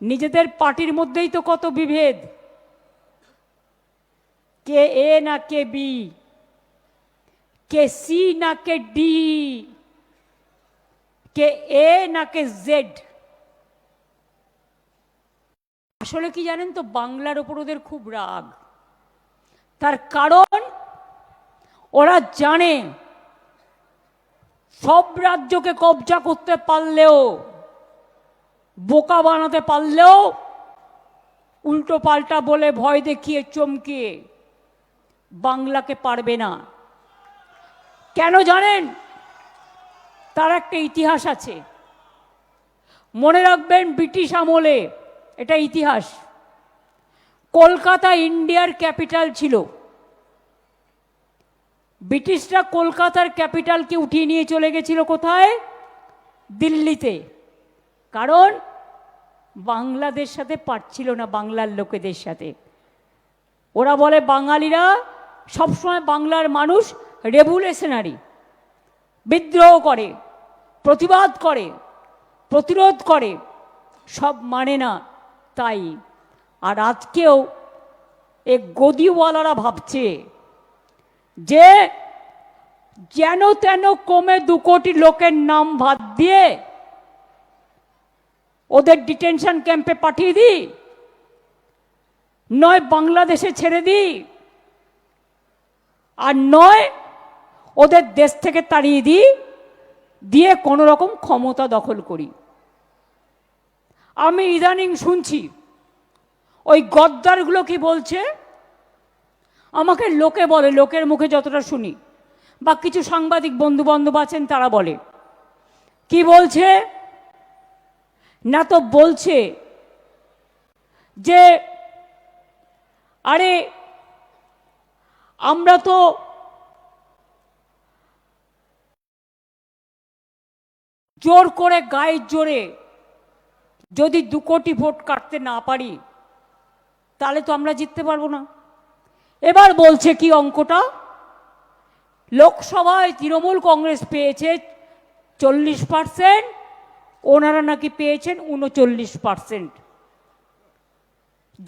নিজেদের পার্টির মধ্যেই তো কত বিভেদ। কে এ না কে বি, কে সি না কে ডি, কে এ না কে জেড। আসলে কি জানেন তো, বাংলার ওপর ওদের খুব রাগ। তার কারণ ওরা জানে সব রাজ্যকে কবজা করতে পারলেও, বোকা বানাতে পারলেও, উল্টো পাল্টা বলে ভয় দেখিয়ে চমকিয়ে বাংলাকে পারবে না। কেন জানেন? তার একটা ইতিহাস আছে, মনে রাখবেন। ব্রিটিশ আমলে, এটা ইতিহাস, কলকাতা ইন্ডিয়ার ক্যাপিটাল ছিল। ব্রিটিশরা কলকাতার ক্যাপিটালকে উঠিয়ে নিয়ে চলে গেছিল কোথায়? দিল্লিতে। কারণ বাংলাদেশ সাথে পারছিল না, বাংলার লোকেদের সাথে। ওরা বলে বাঙালিরা সবসময়, বাংলার মানুষ রেভুলেশনারি, বিদ্রোহ করে, প্রতিবাদ করে, প্রতিরোধ করে, সব মানে না। তাই আর আজকেও এই গদিওয়ালারা ভাবছে যে যেন তেন কমে 2 কোটি লোকের নাম ভাত দিয়ে ওদের ডিটেনশন ক্যাম্পে পাঠিয়ে দিই, নয় বাংলাদেশে ছেড়ে দিই, আর নয় ওদের দেশ থেকে তাড়িয়ে দিই, দিয়ে কোনো রকম ক্ষমতা দখল করি। আমি ইদানিং শুনছি ওই গদ্দারগুলো কি বলছে, আমাকে লোকে বলে, লোকের মুখে যতটা শুনি, বা কিছু সাংবাদিক বন্ধু বান্ধব আছেন তারা বলে, কি বলছে না, তো বলছে যে আরে আমরা তো জোর করে, গায়ের জোরে যদি 2 কোটি ভোট কাটতে না পারি, তাহলে তো আমরা জিততে পারবো না। এবার বলছে কি অঙ্কটা, লোকসভায় তৃণমূল কংগ্রেস পেয়েছে 40%, ওনারা নাকি পেয়েছেন 39%।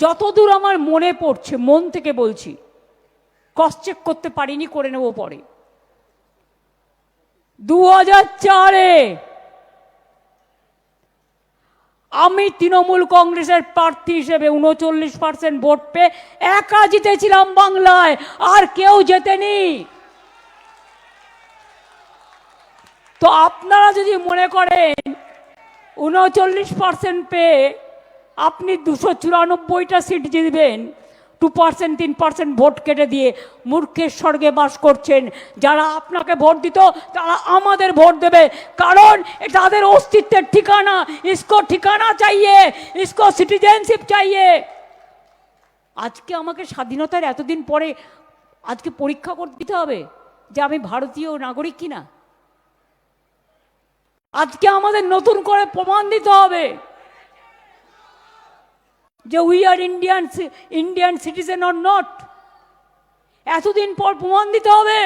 যতদূর আমার মনে পড়ছে, মন থেকে বলছি, ক্রস চেক করতে পারিনি, করে নেব পরে। 2004-এ আমি তৃণমূল কংগ্রেসের প্রার্থী হিসেবে 39% ভোট পেয়ে একা জিতেছিলাম বাংলায়, আর কেউ জেতেনি। তো আপনারা যদি মনে করেন 39% পেয়ে আপনি 294টা সিট জিতবেন, 2% 3% ভোট কেটে দিয়ে, মূর্খের স্বর্গে বাস করছেন। যারা আপনাকে ভোট দিত তারা আমাদের ভোট দেবে, কারণ এটা তাদের অস্তিত্বের ঠিকানা। ইসকো ঠিকানা চাইয়ে, ইসকো সিটিজেনশিপ চাইয়ে। আজকে আমাকে স্বাধীনতার এতদিন পরে আজকে পরীক্ষা করতে দিতে হবে যে আমি ভারতীয় নাগরিক কিনা। আজকে আমাদের নতুন করে প্রমাণ দিতে হবে যে we are Indian citizen or not. এতদিন পর প্রমাণ দিতে হবে।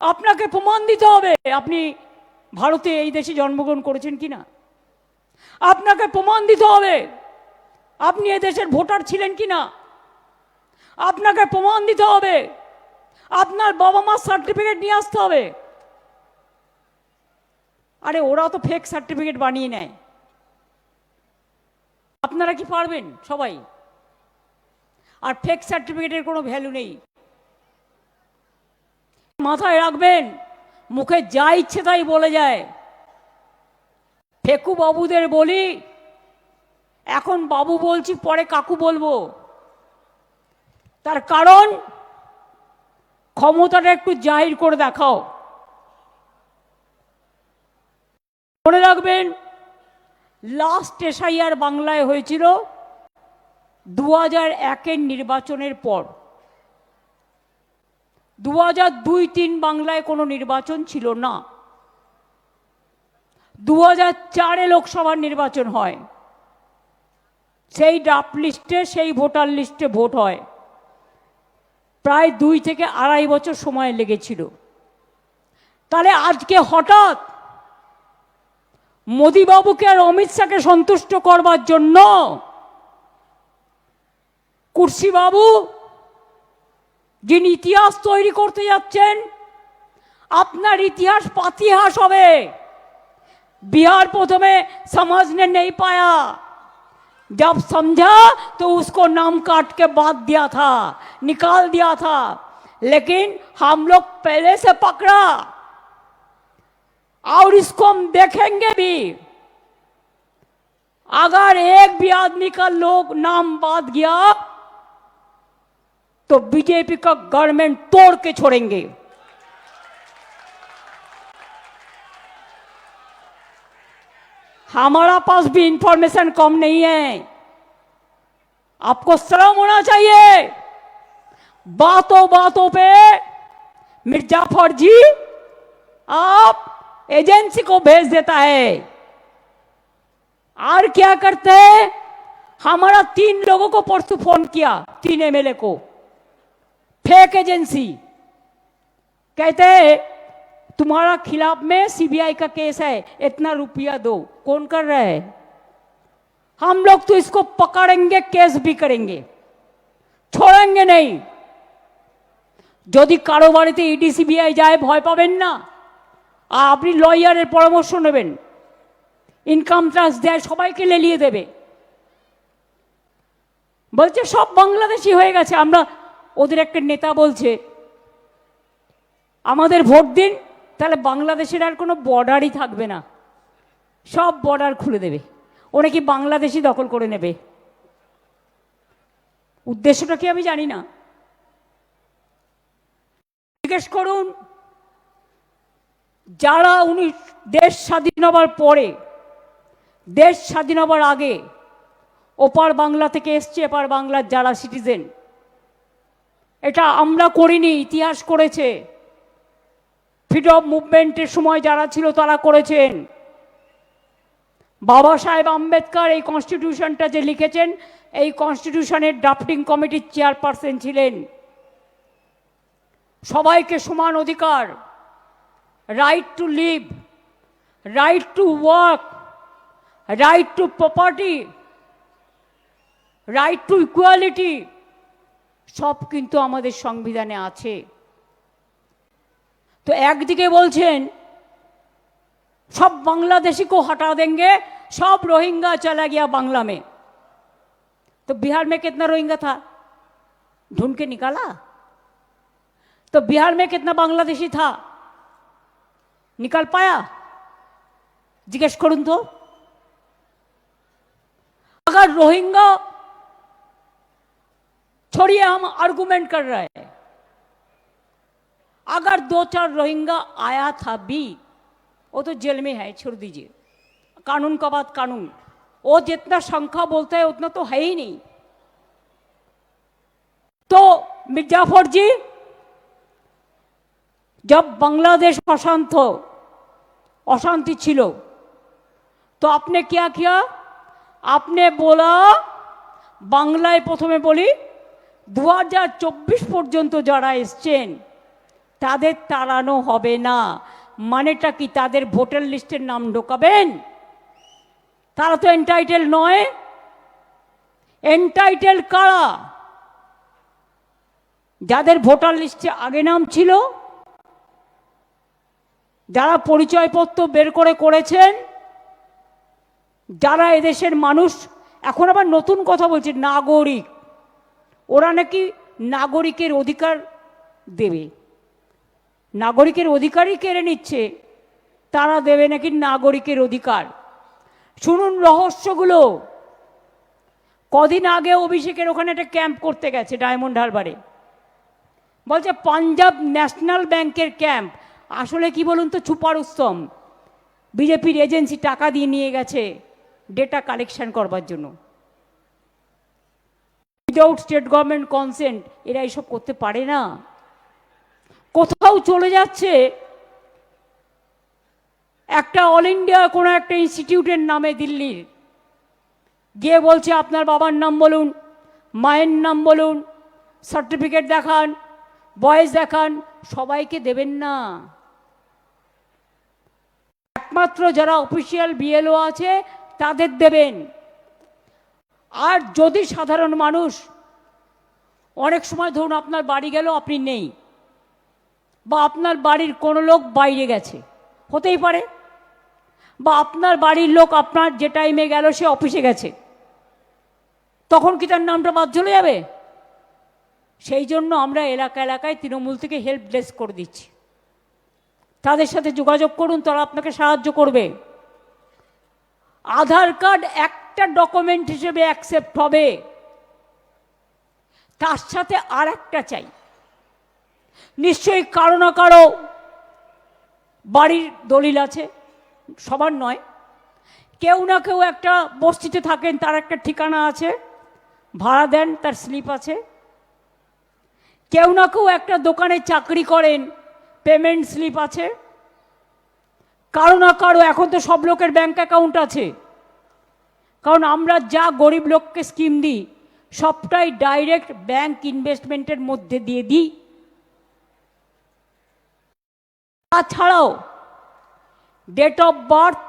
আপনাকে প্রমাণ দিতে হবে আপনি ভারতে, এই দেশে জন্মগ্রহণ করেছেন কিনা। আপনাকে প্রমাণ দিতে হবে আপনি এ দেশের ভোটার ছিলেন কিনা। আপনাকে প্রমাণ দিতে হবে আপনার বাবা মার সার্টিফিকেট নিয়ে আসতে হবে। আরে ওরা তো ফেক সার্টিফিকেট বানিয়ে নেয়, আপনারা কি পারবেন সবাই? আর ফেক সার্টিফিকেটের কোনো ভ্যালু নেই, মাথায় রাখবেন। মুখে যা ইচ্ছে তাই বলে যায়। ফেকু বাবুদের বলি, এখন বাবু বলছি, পরে কাকু বলবো। তার কারণ ক্ষমতাটা একটু জাহির করে দেখাও। মনে রাখবেন, লাস্ট এসআইআর বাংলায় হয়েছিল 2001-এর নির্বাচনের পর। 2002-03 বাংলায় কোনো নির্বাচন ছিল না। 2004-এ লোকসভার নির্বাচন হয়, সেই ড্রাফট লিস্টে, সেই ভোটার লিস্টে ভোট হয়। প্রায় 2 থেকে 2.5 বছর সময় লেগেছিল। তাহলে আজকে হঠাৎ মোদিবাবুকে আর অমিত শাহকে সন্তুষ্ট করবার জন্য কুর্সি বাবু যিনি ইতিহাস তৈরি করতে যাচ্ছেন, আপনার ইতিহাস পাতিহাস হবে। बिहार प्रथमे समझने नहीं पाया, जब समझा तो उसको नाम काट के बात दिया था, निकाल दिया था, लेकिन हम लोग पहले से पकड़ा और इसको हम देखेंगे भी। अगर एक भी आदमी का लोग नाम बात गया तो बीजेपी का गवर्नमेंट तोड़ के छोड़ेंगे। हमारा पास भी इंफॉर्मेशन कम नहीं है, आपको शर्म होना चाहिए। बातों बातों पे मिर्जाफर जी आप एजेंसी को भेज देता है और क्या करते हैं, हमारा 3 लोगों को परसों फोन किया, 3 एमएलए को, फेक एजेंसी, कहते हैं तुम्हारा खिलाफ में सीबीआई का केस है, इतना रुपया दो। कौन कर रहा है? हम लोग तो इसको पकड़ेंगे, केस भी करेंगे, छोड़ेंगे नहीं। যদি কারো বাড়িতে ইডি সিবিআই যায় ভয় পাবেন না, আপনি লয়ারের পরামর্শ নেবেন, ইনকাম ট্যাক্স দেয় সবাইকে লেলিয়ে দেবে। বলছে সব বাংলাদেশি হয়ে গেছে। আমরা ওদের একটা নেতা বলছে আমাদের ভোট দিন, তাহলে বাংলাদেশের আর কোনো বর্ডারই থাকবে না, সব বর্ডার খুলে দেবে, ও নাকি বাংলাদেশি দখল করে নেবে। উদ্দেশ্যটা কি আমি জানি না, জিজ্ঞেস করুন যারা দেশ স্বাধীন হবার পরে, দেশ স্বাধীন হবার আগে ওপার বাংলা থেকে এসছে এপার বাংলার যারা সিটিজেন, এটা আমরা করিনি, ইতিহাস করেছে। ফ্রিডম মুভমেন্টের সময় যারা ছিল তারা করেছেন। বাবা সাহেব আম্বেদকর এই কনস্টিটিউশনটা যে লিখেছেন, এই কনস্টিটিউশনের ড্রাফটিং কমিটির চেয়ারপারসন ছিলেন। সবাইকে সমান অধিকার, right to live, right to work, right to property, right to equality, সব কিন্তু আমাদের সংবিধানে আছে। तो একদিকে বলছেন सब बांग्लादेशी को हटा देंगे, सब रोहिंग्या चला गया बांग्ला में। तो बिहार में कितना रोहिंग्या था, ढूंढ के निकाला? तो बिहार में कितना बांग्लादेशी था, निकाल पाया? जिज्ञेस करूं तो अगर रोहिंग्या छोड़िए, हम आर्गुमेंट कर रहे हैं, अगर 2-4 रोहिंग्या आया था भी, वो तो जेल में है, छोड़ दीजिए, कानून का बात कानून, वो जितना संख्या बोलता है उतना तो है ही नहीं। तो मिर्जाफर जी, जब बांग्लादेश अशांति छिलो, तो आपने क्या किया? आपने बोला, बांग्लाয় প্রথমে বলি 2024 পর্যন্ত যারা এসছেন তাদের তাড়ানো হবে না। মানেটা কি? তাদের ভোটার লিস্টের নাম ঢোকাবেন? তারা তো এন্টাইটেল নয়। এন্টাইটেল কারা? যাদের ভোটার লিস্টে আগে নাম ছিল, যারা পরিচয়পত্র বের করে করেছেন, যারা এদেশের মানুষ। এখন আবার নতুন কথা বলছে নাগরিক, ওরা নাকি নাগরিকের অধিকার দেবে, নাগরিকের অধিকারই কেড়ে নিচ্ছে, তারা দেবে নাকি নাগরিকের অধিকার। শুনুন রহস্যগুলো। কদিন আগে অভিষেকের ওখানে একটা ক্যাম্প করতে গেছে ডায়মন্ড হারবারে, বলছে পাঞ্জাব ন্যাশনাল ব্যাংকের ক্যাম্প। আসলে কি বলুন তো, ছুপারুস্তম, বিজেপির এজেন্সি টাকা দিয়ে নিয়ে গেছে ডেটা কালেকশন করবার জন্য, উইদাউট স্টেট গভর্নমেন্ট কনসেন্ট। এরা এইসব করতে পারে না। কোথাও চলে যাচ্ছে একটা অল ইন্ডিয়া কোনো একটা ইনস্টিটিউটের নামে দিল্লির, গিয়ে বলছে আপনার বাবার নাম বলুন, মায়ের নাম বলুন, সার্টিফিকেট দেখান, বয়স দেখান। সবাইকে দেবেন না। 1 একমাত্র যারা অফিসিয়াল বিএলও আছে তাদের দেবেন। আর যদি সাধারণ মানুষ, অনেক সময় ধরুন আপনার বাড়ি গেল আপনি নেই, বা আপনার বাড়ির কোনো লোক বাইরে গেছে, হতেই পারে, বা আপনার বাড়ির লোক আপনার যে টাইমে গেল সে অফিসে গেছে, তখন কি তার নামটা বাদ চলে যাবে? সেই জন্য আমরা এলাকা এলাকায় তৃণমূল থেকে হেল্প ডেস্ক করে দিচ্ছি। তাদের সাথে যোগাযোগ করুন, তারা আপনাকে সাহায্য করবে। আধার কার্ড একটা ডকুমেন্ট হিসেবে অ্যাকসেপ্ট হবে, তার সাথে আর একটা চাই। নিশ্চয়ই কারো না কারো বাড়ির দলিল আছে, সবার নয়, কেউ না কেউ একটা বস্তিতে থাকেন, তার একটা ঠিকানা আছে, ভাড়া দেন, তার স্লিপ আছে। কেউ না কেউ একটা দোকানে চাকরি করেন, পেমেন্ট স্লিপ আছে। কারো না কারো, এখন তো সব লোকের ব্যাংক অ্যাকাউন্ট আছে, কারণ আমরা যা গরিব লোককে স্কিম দিই সবটাই ডাইরেক্ট ব্যাংক ইনভেস্টমেন্টের মধ্যে দিয়ে দিই। তাছাড়াও ডেট অফ বার্থ,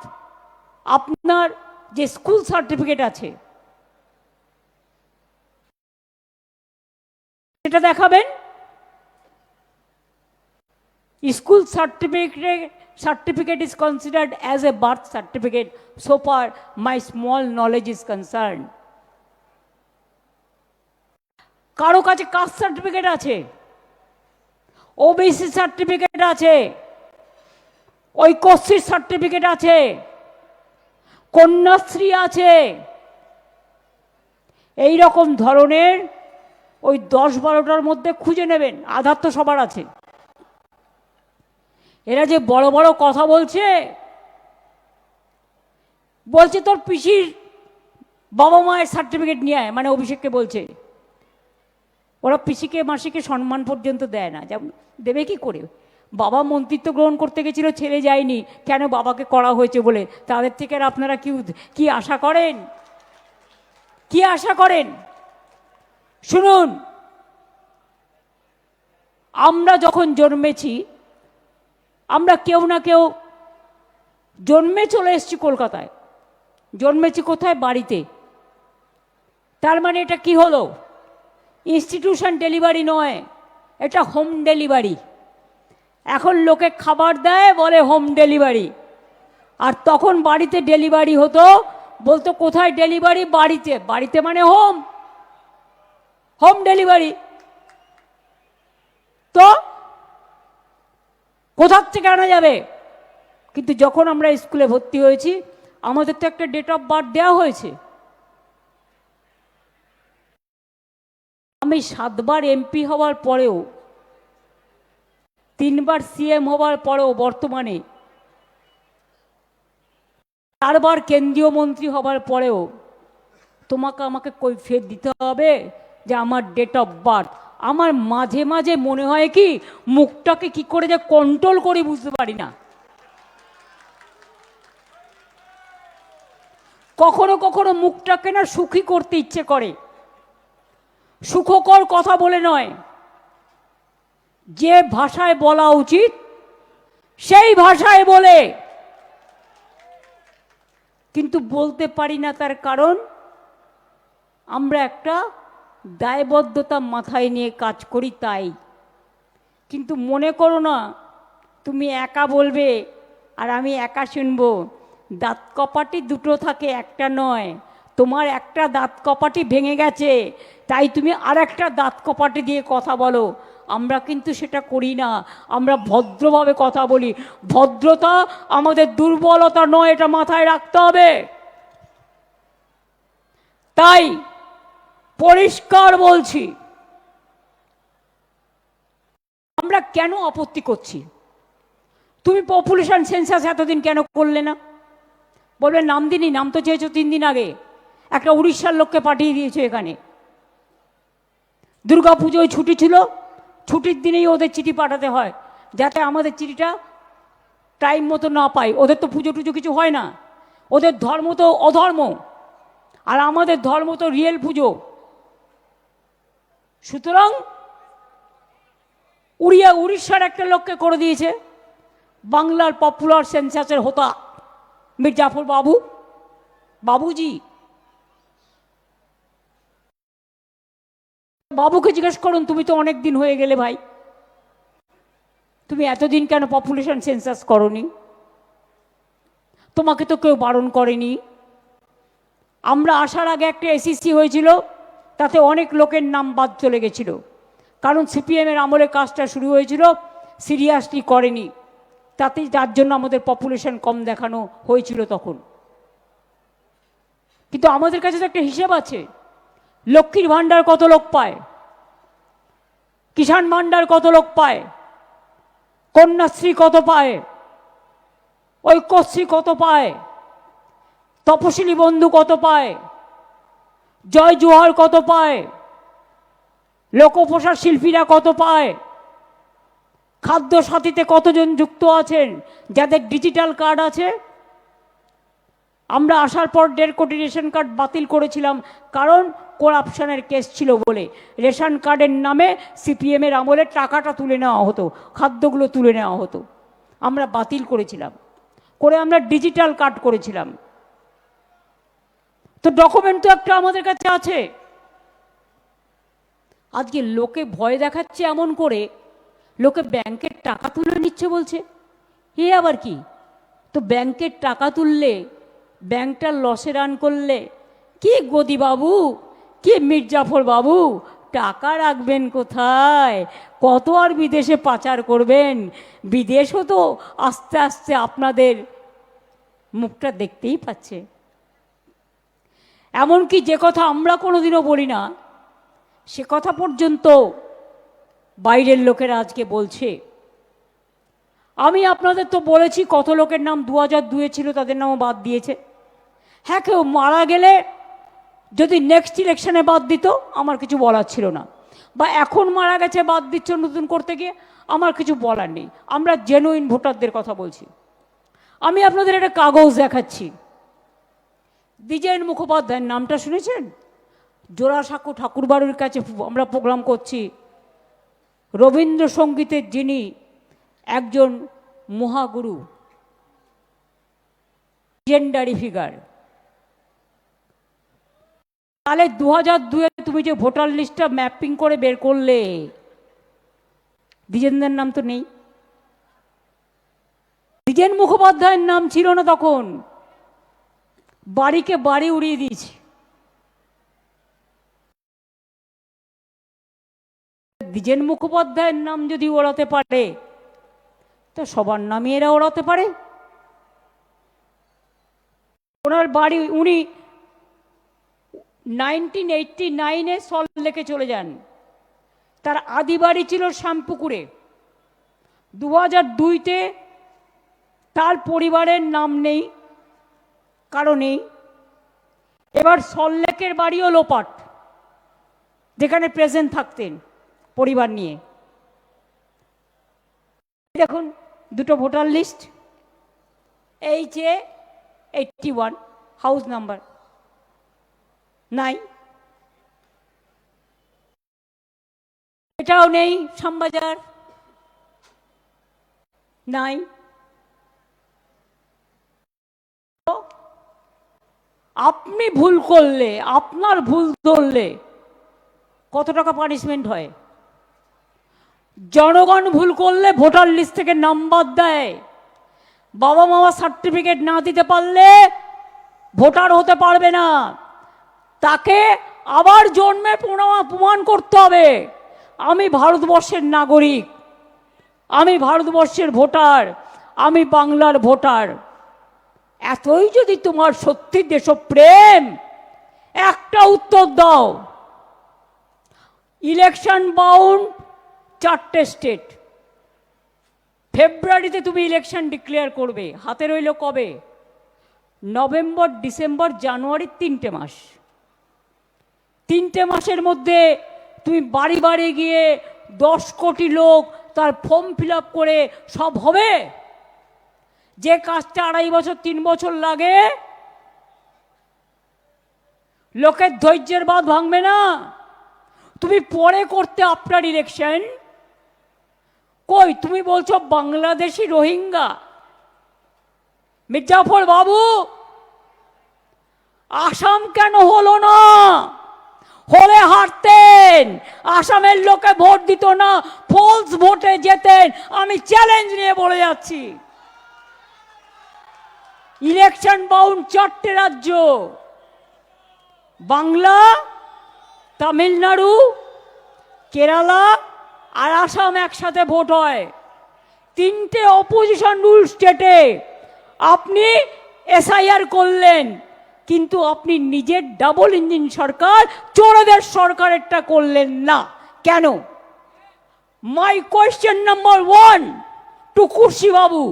আপনার যে স্কুল সার্টিফিকেট আছে সেটা দেখাবেন। School certificate is considered as a birth certificate so far my small knowledge is concerned. কারো কাছে কাস্ট সার্টিফিকেট আছে, ওবিসি সার্টিফিকেট আছে, ঐক্যশ্রী সার্টিফিকেট আছে, কন্যাশ্রী আছে। এই রকম ধরনের ওই 10-12টার মধ্যে খুঁজে নেবেন। আধার তো সবার আছে। এরা যে বড় বড় কথা বলছে, বলছে তোর পিসির বাবা মায়ের সার্টিফিকেট নিয়ে আয়, মানে অভিষেককে বলছে। ওরা পিসিকে মাসিকে সম্মান পর্যন্ত দেয় না, যেমন দেবে কি করে? বাবা মন্ত্রিত্ব গ্রহণ করতে গেছিল, ছেলে যায়নি, কেন? বাবাকে করা হয়েছে বলে। তাদের থেকে আর আপনারা কি আশা করেন? কি আশা করেন? শুনুন, আমরা যখন জন্মেছি, আমরা কেউ না কেউ জন্মে চলে এসেছি কলকাতায়। জন্মেছি কোথায়? বাড়িতে। তার মানে এটা কি হলো? ইনস্টিটিউশন ডেলিভারি নয়, এটা হোম ডেলিভারি। এখন লোকে খাবার দেয়, বলে হোম ডেলিভারি। আর তখন বাড়িতে ডেলিভারি হতো, বলতো কোথায় ডেলিভারি? বাড়িতে। বাড়িতে মানে হোম ডেলিভারি। তো কোথার থেকে আনা যাবে? কিন্তু যখন আমরা স্কুলে ভর্তি হয়েছি, আমাদের তো একটা ডেট অফ বার্থ দেওয়া হয়েছে। আমি 7বার এমপি হওয়ার পরেও, 3বার সিএম হওয়ার পরেও, বর্তমানে 4বার কেন্দ্রীয় মন্ত্রী হবার পরেও তোমাকে আমাকে কৈফিয়ত দিতে হবে যে আমার ডেট অফ বার্থ। আমার মাঝে মাঝে মনে হয় কি, মুখটাকে কি করে যে কন্ট্রোল করি বুঝতে পারি না। কখনো কখনো মুখটাকে না সুখী করতে ইচ্ছে করে, সুখকর কথা বলে নয়, যে ভাষায় বলা উচিত সেই ভাষায় বলে, কিন্তু বলতে পারি না। তার কারণ আমরা একটা দায়বদ্ধতা মাথায় নিয়ে কাজ করি, তাই। কিন্তু মনে করো না তুমি একা বলবে আর আমি একা শুনবো। দাঁত কপাটি দুটো থাকে, একটা নয়। তোমার একটা দাঁত কপাটি ভেঙে গেছে, তাই তুমি আর একটা দাঁত কপাটি দিয়ে কথা বলো। আমরা কিন্তু সেটা করি না, আমরা ভদ্রভাবে কথা বলি। ভদ্রতা আমাদের দুর্বলতা নয়, এটা মাথায় রাখতে হবে। তাই পরিষ্কার বলছি, আমরা কেন আপত্তি করছি? তুমি পপুলেশন সেন্সাস এতদিন কেন করলে না? বলবে নাম দিনই, নাম তো চেয়েছো 3 দিন আগে। একটা উড়িষ্যার লোককে পাঠিয়ে দিয়েছো এখানে। দুর্গা পুজোয় ছুটি ছিল, ছুটির দিনেই ওদের চিঠি পাঠাতে হয়, যাতে আমাদের চিঠিটা টাইম মতো না পাই। ওদের তো পুজো টুজো কিছু হয় না, ওদের ধর্ম তো অধর্ম, আর আমাদের ধর্ম তো রিয়েল পুজো। সুতরাং উড়িষ্যার একটা লোককে করে দিয়েছে বাংলার পপুলার সেন্সাসের হোতা। মির্জাফর বাবু, বাবুজি, বাবুকে জিজ্ঞেস করুন, তুমি তো অনেক দিন হয়ে গেলে ভাই, তুমি এতদিন কেন পপুলেশন সেন্সাস করনি? তোমাকে তো কেউ বারণ করেনি। আমরা আসার আগে একটা এসিসি হয়েছিল, তাতে অনেক লোকের নাম বাদ চলে গেছিল, কারণ সিপিএমের আমলে কাজটা শুরু হয়েছিল, সিরিয়াসলি করেনি, তাতে যার জন্য আমাদের পপুলেশন কম দেখানো হয়েছিল তখন। কিন্তু আমাদের কাছে তো একটা হিসেব আছে, লক্ষ্মীর ভাণ্ডার কত লোক পায়, কিষাণ ভাণ্ডার কত লোক পায়, কন্যাশ্রী কত পায়, ঐক্যশ্রী কত পায়, তপশিলি বন্ধু কত পায়, জয় জোহার কত পায়, লোকপ্রসার শিল্পীরা কত পায়, খাদ্য সাথীতে কতজন যুক্ত আছেন যাদের ডিজিটাল কার্ড আছে। আমরা আসার পর 1.5 কোটি রেশন কার্ড বাতিল করেছিলাম, কারণ করাপশনের কেস ছিল বলে। রেশন কার্ডের নামে সিপিএমের আমলে টাকাটা তুলে নেওয়া হতো, খাদ্যগুলো তুলে নেওয়া হতো, আমরা বাতিল করেছিলাম, করে আমরা ডিজিটাল কার্ড করেছিলাম। তো ডকুমেন্ট তো একটা আমাদের কাছে আছে। আজকে লোকে ভয় দেখাচ্ছে এমন করে, লোকে ব্যাংকের টাকা তুলে নিচ্ছে বলছে, এ আবার কি? তো ব্যাংকের টাকা তুললে, ব্যাংকটা লসে রান করলে, কি গদি বাবু, কি মির্জাফর বাবু, টাকা রাখবেন কোথায়? কত আর বিদেশে পাচার করবেন? বিদেশও তো আস্তে আস্তে আপনাদের মুখটা দেখতেই পাচ্ছে। এমনকি যে কথা আমরা কোনোদিনও বলি না, সে কথা পর্যন্ত বাইরের লোকেরা আজকে বলছে। আমি আপনাদের তো বলেছি কত লোকের নাম 2002 ছিল, তাদের নামও বাদ দিয়েছে। হ্যাঁ, কেউ মারা গেলে যদি নেক্সট ইলেকশনে বাদ দিত আমার কিছু বলার ছিল না, বা এখন মারা গেছে বাদ দিচ্ছ নতুন করতে গিয়ে, আমার কিছু বলার নেই। আমরা জেনুইন ভোটারদের কথা বলছি। আমি আপনাদের একটা কাগজ দেখাচ্ছি। দ্বিজেন মুখোপাধ্যায়ের নামটা শুনেছেন? জোড়াসাঁকো ঠাকুরবাড়ির কাছে আমরা প্রোগ্রাম করছি। রবীন্দ্রসঙ্গীতের যিনি একজন মহাগুরু, জেন্ডারি ফিগার। তাহলে 2002 তুমি যে ভোটার লিস্টটা ম্যাপিং করে বের করলে, দ্বিজেনদের নাম তো নেই। দ্বিজেন মুখোপাধ্যায়ের নাম ছিল না তখন, বাড়িকে বাড়ি উড়িয়ে দিয়েছে। দ্বিজেন মুখোপাধ্যায়ের নাম যদি ওড়াতে পারে, তো সবার নামই এরা ওড়াতে পারে। ওনার বাড়ি, উনি 1989 সল্টলেকে চলে যান, তার আদি বাড়ি ছিল শ্যামপুকুরে। 2002 তার পরিবারের নাম নেই, কারণেই এবার সল্টলেকের বাড়িও লোপাট, যেখানে প্রেজেন্ট থাকতেন পরিবার নিয়ে। দেখুন দুটো voter list, HA81 house number নাই, এটাও নেই। শ্যামবাজার নাই। আপনি ভুল করলে, আপনার ভুল ধরলে কত টাকা পানিশমেন্ট হয়? জনগণ ভুল করলে ভোটার লিস্ট থেকে নাম্বার দেয়। বাবা মা সার্টিফিকেট না দিতে পারলে ভোটার হতে পারবে না, তাকে আবার জন্মে প্রমাণ করতে হবে আমি ভারতবর্ষের নাগরিক, আমি ভারতবর্ষের ভোটার, আমি বাংলার ভোটার। এতই যদি তোমার সত্যি দেশপ্রেম, একটা উত্তর দাও। ইলেকশন বাউন্ড 4টে স্টেট, ফেব্রুয়ারিতে তুমি ইলেকশন ডিক্লেয়ার করবে, হাতে রইল কবে? নভেম্বর, ডিসেম্বর, জানুয়ারি, 3টে মাস। 3টে মাসের মধ্যে তুমি বাড়ি বাড়ি গিয়ে 10 কোটি লোক তার ফর্ম ফিল আপ করে সব হবে? যে কাজটা 2.5 বছর 3 বছর লাগে, লোকের ধৈর্যের বাঁধ ভাঙবে না। তুমি পরে করতে আপনার ইলেকশন, কই তুমি বলছো বাংলাদেশি রোহিঙ্গা, মির্জাফর বাবু, আসাম কেন হলো না? হলে হারতেন, আসামের লোকে ভোট দিত না, ফলস ভোটে যেতেন। আমি চ্যালেঞ্জ নিয়ে বলে যাচ্ছি, ইলেকশন বাউন্ড 4টে রাজ্য, বাংলা, তামিলনাড়ু, কেরালা আর আসাম একসাথে ভোট হয়। 3টে অপোজিশন রুল স্টেটে আপনি এসআইআর করলেন, কিন্তু আপনি নিজের ডাবল ইঞ্জিন সরকার, চোরদের সরকারেরটা করলেন না কেন? মাই কোয়েশ্চেন নাম্বার 1 টু কুর্সি বাবু,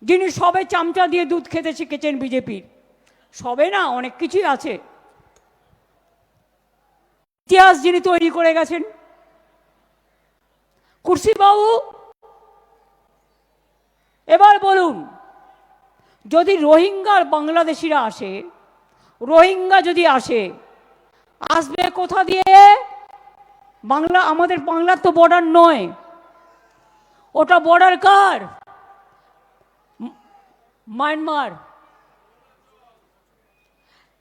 যিনি সবে চামচা দিয়ে দুধ খেতে শিখেছেন বিজেপির। সবে না, অনেক কিছুই আছে, ইতিহাস যিনি তৈরি করে গেছেন। কুর্সি বাবু, এবার বলুন, যদি রোহিঙ্গার বাংলাদেশিরা আসে, রোহিঙ্গা যদি আসে, আসবে কোথা দিয়ে? বাংলা, আমাদের বাংলার তো বর্ডার নয়, ওটা বর্ডার কার? মায়ানমার,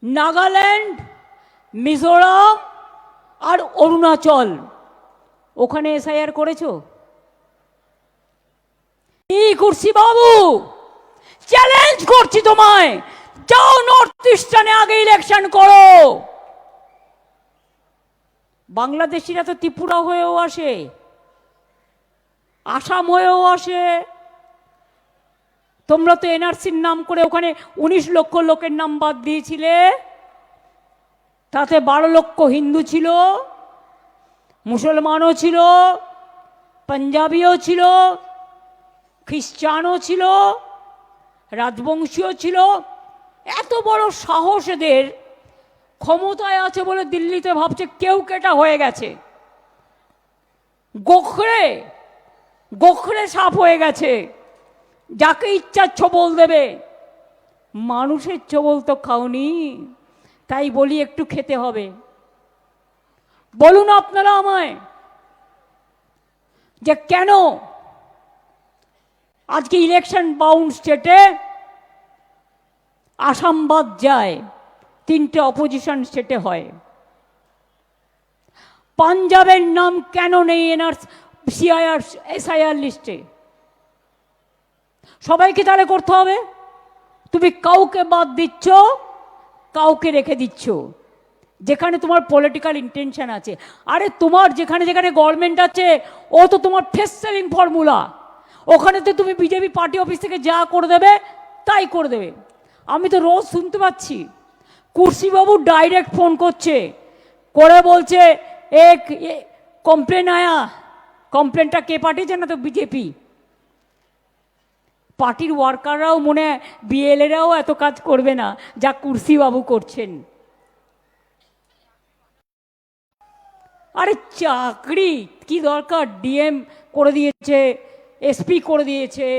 নাগাল্যান্ড, মিজোরাম আর অরুণাচল। ওখানে এসআইআর করেছো? এই কুর্সি বাবু, চ্যালেঞ্জ করছি তোমায়, যাও নর্থ ইস্টার্নে আগে ইলেকশন করো। বাংলাদেশিরা তো ত্রিপুরা হয়েও আসে, আসাম হয়েও আসে। তোমরা তো এনআরসির নাম করে ওখানে 19 লক্ষ লোকের নাম বাদ দিয়েছিলে, তাতে 12 লক্ষ হিন্দু ছিল, মুসলমানও ছিল, পাঞ্জাবিও ছিল, খ্রিস্টানও ছিল, রাজবংশীয় ছিল। এত বড় সাহস এদের, ক্ষমতায় আছে বলে দিল্লিতে ভাবছে কেউ কেটা হয়ে গেছে, গোখরে গোখরে সাপ হয়ে গেছে, যাকে ইচ্ছা ছবল দেবে। মানুষের ছবল তো খাওনি, তাই বলি একটু খেতে হবে। বলুন আপনারা আমায়, যে কেন আজকে ইলেকশন বাউন্ড স্টেটে আসাম বাদ যায়, 3টে অপোজিশন স্টেটে হয়। পাঞ্জাবের নাম কেন নেই সিআইআর এসআইআর লিস্টে? সবাইকে তাহলে করতে হবে। তুমি কাউকে বাদ দিচ্ছ, কাউকে রেখে দিচ্ছ, যেখানে তোমার পলিটিক্যাল ইন্টেনশন আছে। আরে তোমার যেখানে যেখানে গভর্নমেন্ট আছে, ও তো তোমার ফেস সেলিং ফর্মুলা। ওখানে তো তুমি বিজেপি পার্টি অফিস থেকে যা করে দেবে তাই করে দেবে। আমি তো রোজ শুনতে পাচ্ছি কুর্সিবাবু ডাইরেক্ট ফোন করছে, করে বলছে এক কমপ্লেন আয়া। কমপ্লেনটা কে পাঠিয়েছে? না তো বিজেপি পার্টির ওয়ার্কাররাও, মনে হয় বিএলএরাও এত কাজ করবে না যা কুর্সিবাবু করছেন। আরে চাকরি কি দরকার? ডিএম করে দিয়েছে, এসপি করে দিয়েছে,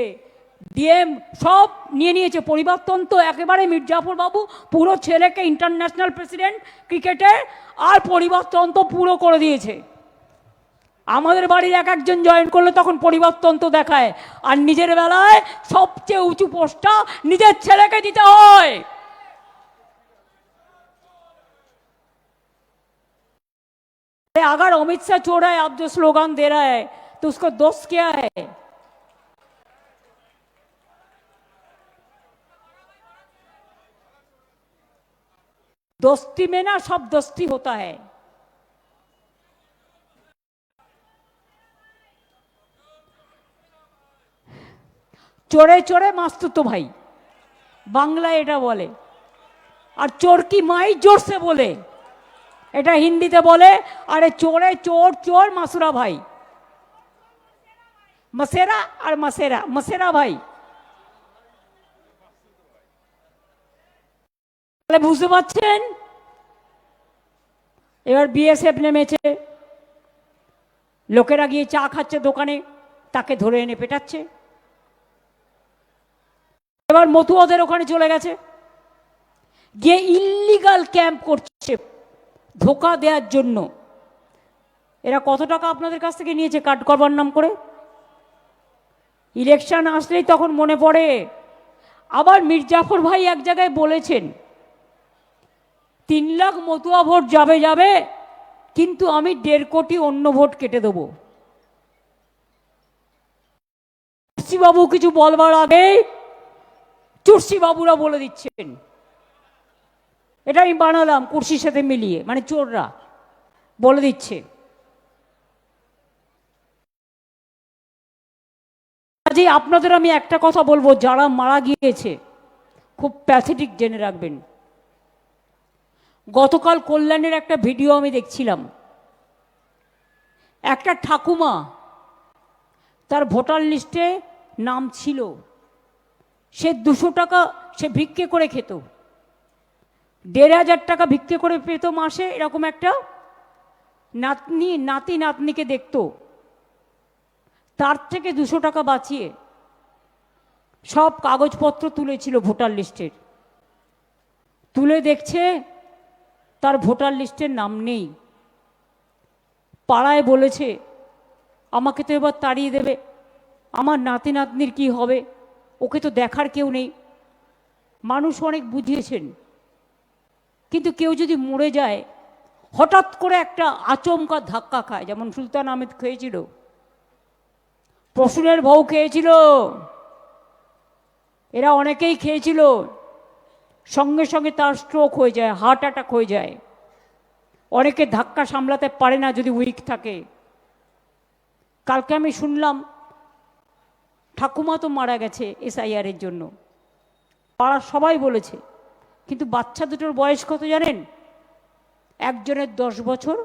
ডিএম সব নিয়ে নিয়েছে। পরিবর্তন তো একেবারে মির্জাফর বাবু পুরো ছেলেকে ইন্টারন্যাশনাল প্রেসিডেন্ট ক্রিকেটের, আর পরিবর্তন তো পুরো করে দিয়েছে। আমাদের বাড়ির এক একজন জয়েন করলে তখন পরিবর্তন তো দেখায়, আর নিজের বেলায় সবচেয়ে উঁচু পোস্টটা নিজের ছেলেকে দিতে হয়। अगर अमित शाह चोर है, आप जो स्लोगन दे रहा है, तो उसको दोष क्या है? दोस्ती में ना सब दोस्ती होता है। চোরে চোরে মাস্তুতো ভাই, বাংলায় এটা বলে। আর চোর কি মাই জোরসে বলে, এটা হিন্দিতে বলে। আরে চোরে চোর, চোর মাসুরা ভাই, মসেরা আর মসেরা, মসেরা ভাই। তাহলে বুঝতে পারছেন? এবার বিএসএফ নেমেছে, লোকেরা গিয়ে চা খাচ্ছে দোকানে, তাকে ধরে এনে পেটাচ্ছে। এবার মতুয়াদের ওখানে চলে গেছে, গিয়ে ইল্লিগাল ক্যাম্প করছে ধোকা দেওয়ার জন্য। এরা কত টাকা আপনাদের কাছ থেকে নিয়েছে কাট করবার নাম করে? ইলেকশন আসলেই তখন মনে পড়ে আবার মির্জাফর ভাই এক জায়গায় বলেছেন 3 লাখ মতুয়া ভোট যাবে যাবে, কিন্তু আমি 1.5 কোটি অন্য ভোট কেটে দেবো। বাবু কিছু বলবার আগে চুরসি বাবুরা বলে দিচ্ছেন, এটা আমি বানালাম কুর্সির সাথে মিলিয়ে, মানে চোররা বলে দিচ্ছে। কাজে আপনাদের আমি একটা কথা বলবো, যারা মারা গিয়েছে খুব প্যাথেটিক জেনে রাখবেন। গতকাল কল্যাণের একটা ভিডিও আমি দেখছিলাম, একটা ঠাকুমা তার ভোটার লিস্টে নাম ছিল, সে 200 টাকা সে ভিক্ষে করে খেত, 1,500 টাকা ভিক্ষে করে পেত মাসে। এরকম একটা নাতি নাতনিকে দেখতো, তার থেকে 200 টাকা বাঁচিয়ে সব কাগজপত্র তুলেছিল ভোটার লিস্টের, তুলে দেখছে তার ভোটার লিস্টের নাম নেই। পাড়ায় বলেছে আমাকে তো এবার তাড়িয়ে দেবে, আমার নাতি নাতনির কি হবে, ওকে তো দেখার কেউ নেই। মানুষ অনেক বুঝিয়েছেন, কিন্তু কেউ যদি মরে যায় হঠাৎ করে একটা আচমকা ধাক্কা খায়, যেমন সুলতান আহমেদ খেয়েছিল, প্রসূনের বউ খেয়েছিল, এরা অনেকেই খেয়েছিল, সঙ্গে সঙ্গে তার স্ট্রোক হয়ে যায়, হার্ট অ্যাটাক হয়ে যায়। অনেকে ধাক্কা সামলাতে পারে না যদি উইক থাকে। কালকে আমি শুনলাম ঠাকুমা তো মারা গেছে SIR এর জন্য, পাড়ার সবাই বলেছে, কিন্তু বাচ্চা দুটোর বয়স কত জানেন? একজনের 10 বছর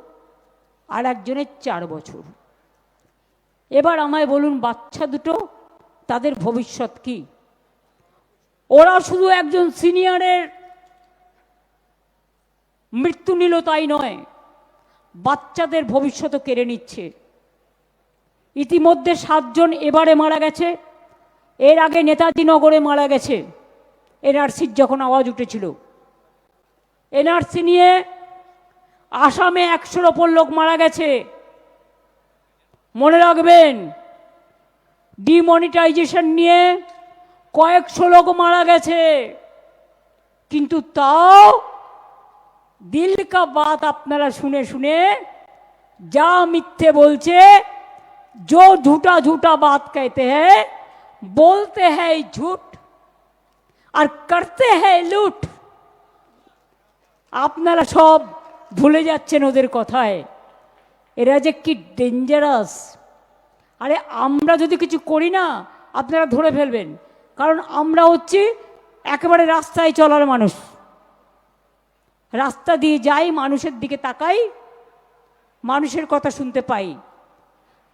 আর একজনের 4 বছর। এবার আমায় বলুন, বাচ্চা দুটো তাদের ভবিষ্যৎ কি? ওরা শুধু একজন সিনিয়রের মৃত্যু নিল তাই নয়, বাচ্চাদের ভবিষ্যৎও কেড়ে নিচ্ছে। ইতিমধ্যে 7 জন এবারে মারা গেছে, এর আগে নেতাজি নগরে মারা গেছে NRCর যখন আওয়াজ উঠেছিল। NRC নিয়ে আসামে 100-র ওপর লোক মারা গেছে। মনে রাখবেন, ডিমনিটাইজেশন নিয়ে কয়েকশো লোক মারা গেছে, কিন্তু তাও দিল কা বাত আপনারা শুনে শুনে যা মিথ্যে বলছে, जो झूठा झूठा बात कहते हैं, बोलते हैं झूठ और करते हैं लूट। আপনারা সব ভুলে যাচ্ছেন ওদের কথায়, এরা যে কি ডেঞ্জারাস। আরে আমরা যদি কিছু করি না, আপনারা ধরে ফেলবেন, কারণ আমরা হচ্ছি একেবারে রাস্তায় চলার মানুষ, রাস্তা দিয়ে যাই, মানুষের দিকে তাকাই, মানুষের কথা শুনতে পাই।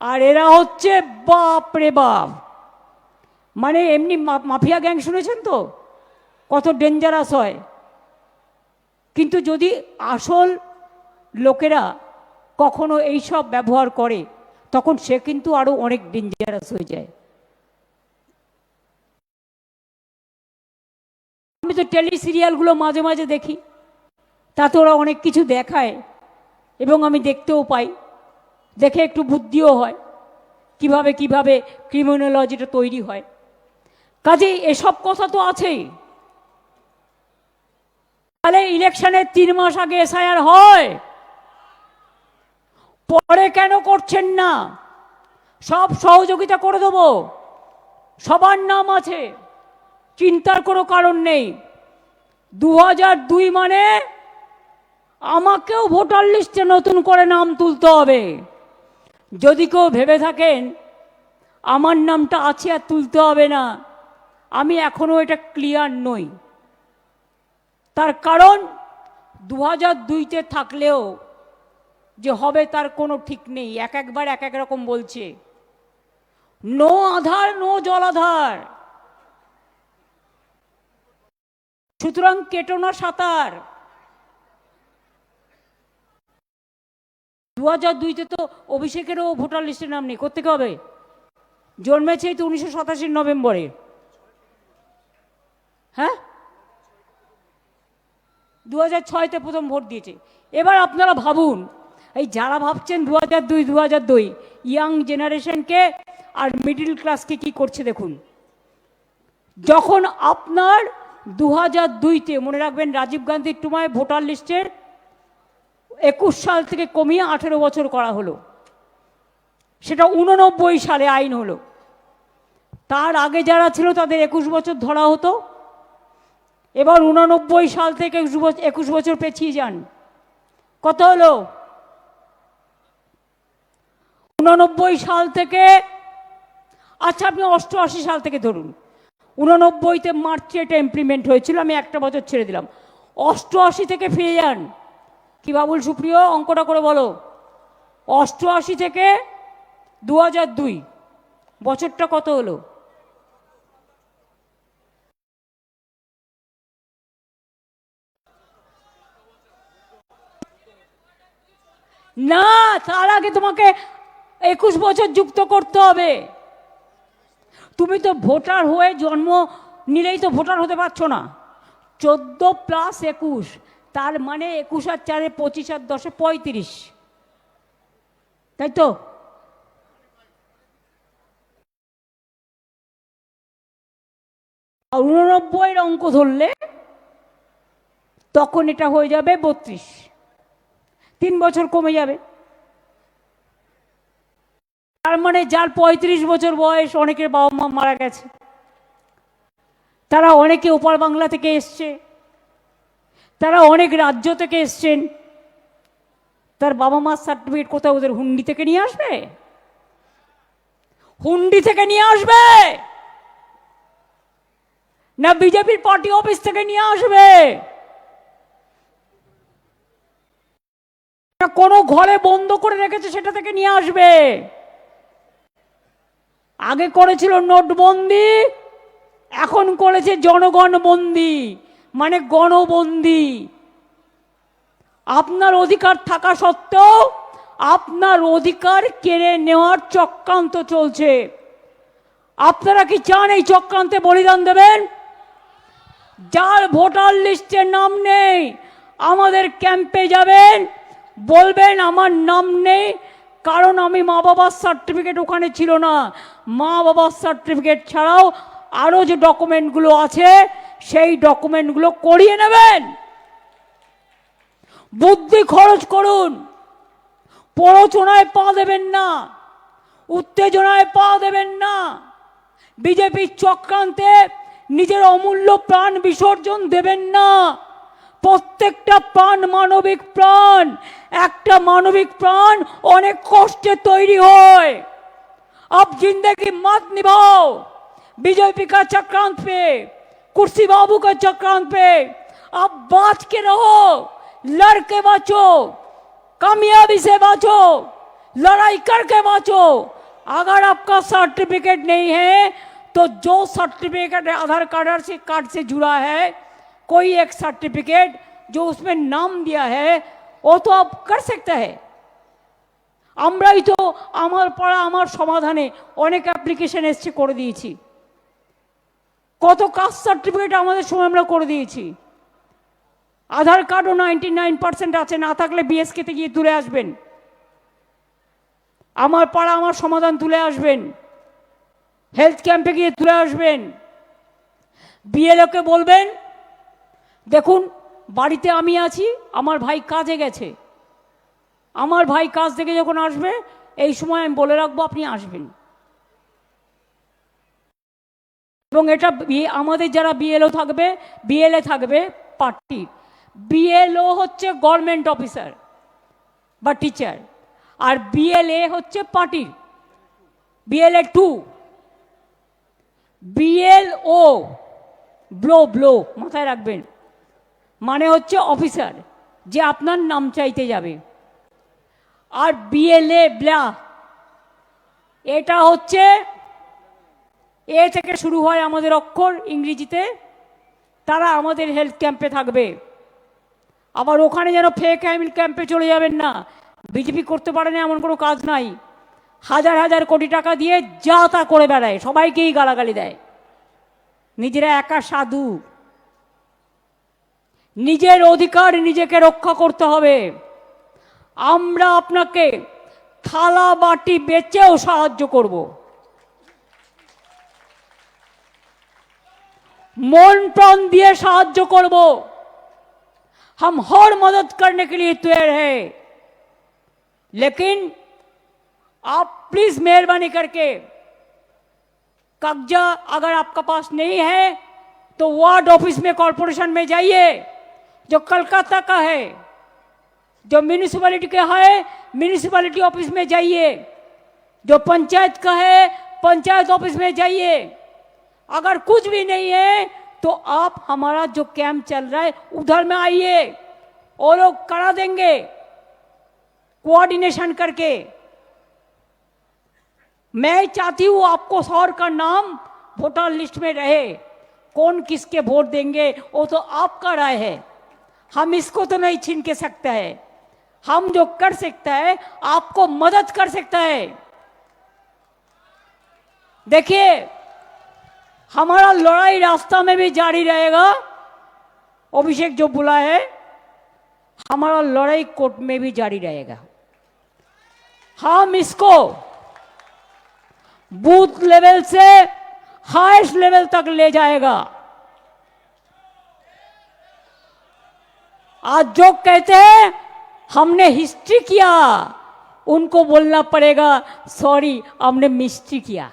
আর এরা হচ্ছে বাপ রে বাপ, মানে এমনি মাফিয়া গ্যাং শুনেছেন তো কত ডেঞ্জারাস হয়, কিন্তু যদি আসল লোকেরা কখনো এইসব ব্যবহার করে তখন সে কিন্তু আরো অনেক ডেঞ্জারাস হয়ে যায়। আমি তো টেলি সিরিয়ালগুলো মাঝে মাঝে দেখি, তাতে ওরা অনেক কিছু দেখায় এবং আমি দেখতেও পাই, দেখে একটু বুদ্ধিও হয় কিভাবে কিভাবে ক্রিমিনোলজিটা তৈরি হয়। কাজেই এসব কথা তো আছেই। তাহলে ইলেকশনের 3 মাস আগে SIR হয়, পরে কেন করছেন না? সব সহযোগিতা করে দেবো, সবার নাম আছে, চিন্তার কোনো কারণ নেই। 2002 মানে আমাকেও ভোটার লিস্টে নতুন করে নাম তুলতে হবে। যদি কেউ ভেবে থাকেন আমার নামটা আছে আর তুলতে হবে না, আমি এখনো এটা ক্লিয়ার নই। তার কারণ 2002-তে থাকলেও যে হবে তার কোনো ঠিক নেই, একবার এক এক রকম বলছে। নো আধার নো জলাধার, সুতরাং কেটো না সাঁতার। 2002-তে তো অভিষেকেরও ভোটার লিস্টে নাম নেই, কোত্থেকে হবে? জন্মেছে তো 1987 নভেম্বরে। হ্যাঁ, 2006-তে প্রথম ভোট দিয়েছে। এবার আপনারা ভাবুন, এই যারা ভাবছেন 2002 ইয়াং জেনারেশনকে আর মিডিল ক্লাসকে কি করছে দেখুন। যখন আপনার 2002-তে মনে রাখবেন রাজীব গান্ধীর সময় ভোটার লিস্টের 21 সাল থেকে কমিয়ে 18 বছর করা হলো, সেটা 89 সালে আইন হলো। তার আগে যারা ছিল তাদের 21 বছর ধরা হতো। এবার 89 সাল থেকে 21 বছর পেছিয়ে যান, কত হলো? 89 সাল থেকে, আচ্ছা আপনি 88 সাল থেকে ধরুন, 89-তে মার্চে এটা ইমপ্লিমেন্ট হয়েছিল, আমি একটা বছর ছেড়ে দিলাম। 88 থেকে ফিরে যান, কি বাবুল সুপ্রিয় অঙ্কটা করে বলো। 88 থেকে 2002 বছরটা কত হলো? না, তার আগে তোমাকে 21 বছর যুক্ত করতে হবে। তুমি তো ভোটার হয়ে জন্ম নিলেই তো ভোটার হতে পারছো না। 14 + 21, তার মানে 21 আর 4 25 আর 10 35, তাই তো? আর 89 অঙ্ক ধরলে তখন এটা হয়ে যাবে 32, 3 বছর কমে যাবে। তার মানে যার 35 বছর বয়স, অনেকের বাবা মা মারা গেছে, তারা অনেকে ওপার বাংলা থেকে এসছে, তারা অনেক রাজ্য থেকে এসছেন, তার বাবা মার সার্টিফিকেট কোথাও ওদের হুন্ডি থেকে নিয়ে আসবে? হুন্ডি থেকে নিয়ে আসবে না বিজেপির পার্টি অফিস থেকে নিয়ে আসবে? কোনো ঘরে বন্ধ করে রেখেছে সেটা থেকে নিয়ে আসবে? আগে করেছিল নোটবন্দি, এখন করেছে জনগণ বন্দি, মানে গণবন্দি। আপনার অধিকার থাকা সত্ত্বেও আপনার অধিকার কেড়ে নেওয়ার চক্রান্ত চলছে। আপনারা কি চান এই চক্রান্তে বলিদান দেবেন? যার ভোটার লিস্টে নাম নেই আমাদের ক্যাম্পে যাবেন, বলবেন আমার নাম নেই কারণ আমি মা বাবার সার্টিফিকেট ওখানে ছিল না। মা বাবার সার্টিফিকেট ছাড়াও আরও যে ডকুমেন্টগুলো আছে সেই ডকুমেন্টগুলো করিয়ে নেবেন। বুদ্ধি খরচ করুন, প্ররোচনায় পা দেবেন না, উত্তেজনায় পা দেবেন না, বিজেপির চক্রান্তে নিজের অমূল্য প্রাণ বিসর্জন দেবেন না। প্রত্যেকটা প্রাণ মানবিক প্রাণ, একটা মানবিক প্রাণ অনেক কষ্টে তৈরি হয়। अब जिंदगी मत निभाओ बीजेपी का चक्रांत पे, कुर्सी बाबू का चक्रांत पे। अब बाँच के रहो, लड़ के बाँचो, कामयाबी से बाँचो, लड़ाई करके बाँचो। अगर आपका सर्टिफिकेट नहीं है तो जो सर्टिफिकेट आधार कार्ड से जुड़ा है, कोई एक सर्टिफिकेट जो उसमें नाम दिया है वो तो आप कर सकते हैं। আমরাই তো আমার পাড়া আমার সমাধানে অনেক অ্যাপ্লিকেশন এসছে, করে দিয়েছি। কত কাস্ট সার্টিফিকেট আমাদের সময় আমরা করে দিয়েছি। আধার কার্ডও 99% আছে, না থাকলে বিএসকেতে গিয়ে তুলে আসবেন। আমার পাড়া আমার সমাধান তুলে আসবেন, হেলথ ক্যাম্পে গিয়ে তুলে আসবেন। বিএলওকে বলবেন দেখুন বাড়িতে আমি আছি, আমার ভাই কাজে গেছে, আমার ভাই কাজ থেকে যখন আসবে এই সময় আমি বলে রাখবো আপনি আসবেন। এবং এটা আমাদের যারা বিএলও থাকবে, বিএলএ থাকবে পার্টির। বিএলও হচ্ছে গভর্নমেন্ট অফিসার বা টিচার, আর বিএলএ হচ্ছে পার্টির, বিএলএ 2। বিএলও ব্লো মাথায় রাখবেন, মানে হচ্ছে অফিসার যে আপনার নাম চাইতে যাবে। আর বিএলএ ব্লা, এটা হচ্ছে এ থেকে শুরু হয় আমাদের অক্ষর ইংরেজিতে। তারা আমাদের হেলথ ক্যাম্পে থাকবে। আবার ওখানে যেন ফেক হেলথ ক্যাম্পে চলে যাবেন না। বিজেপি করতে পারে না এমন কোনো কাজ নাই। হাজার হাজার কোটি টাকা দিয়ে যা তা করে বেড়ায়, সবাইকেই গালাগালি দেয়, নিজেরা একা সাধু। নিজের অধিকার নিজেকে রক্ষা করতে হবে। আমরা আপনাকে থালা বাটি বেচেও সাহায্য করব। मन प्राण दिए साहाय्य करब। हम हर मदद करने के लिए तैयार हैं, लेकिन आप प्लीज मेहरबानी करके कब्जा अगर आपका पास नहीं है तो वार्ड ऑफिस में कॉरपोरेशन में जाइए, जो कलकत्ता का है, जो म्यूनिसिपैलिटी का है म्यूनिसिपैलिटी ऑफिस में जाइए, जो पंचायत का है पंचायत ऑफिस में जाइए। अगर कुछ भी नहीं है तो आप हमारा जो कैंप चल रहा है उधर में आइए, वो लोग करा देंगे कोऑर्डिनेशन करके। मैं चाहती हूं आपको शहर का नाम वोटर लिस्ट में रहे, कौन किसके वोट देंगे वो तो आपका राय है, हम इसको तो नहीं छीन के सकता है। हम जो कर सकता है आपको मदद कर सकता है। देखिए, हमारा लड़ाई रास्ता में भी जारी रहेगा। अभिषेक जो बोला है, हमारा लड़ाई कोर्ट में भी जारी रहेगा। हम इसको बूथ लेवल से हाईएस्ट लेवल तक ले जाएगा। आज जो कहते हैं हमने हिस्ट्री किया, उनको बोलना पड़ेगा सॉरी हमने मिस्ट्री किया।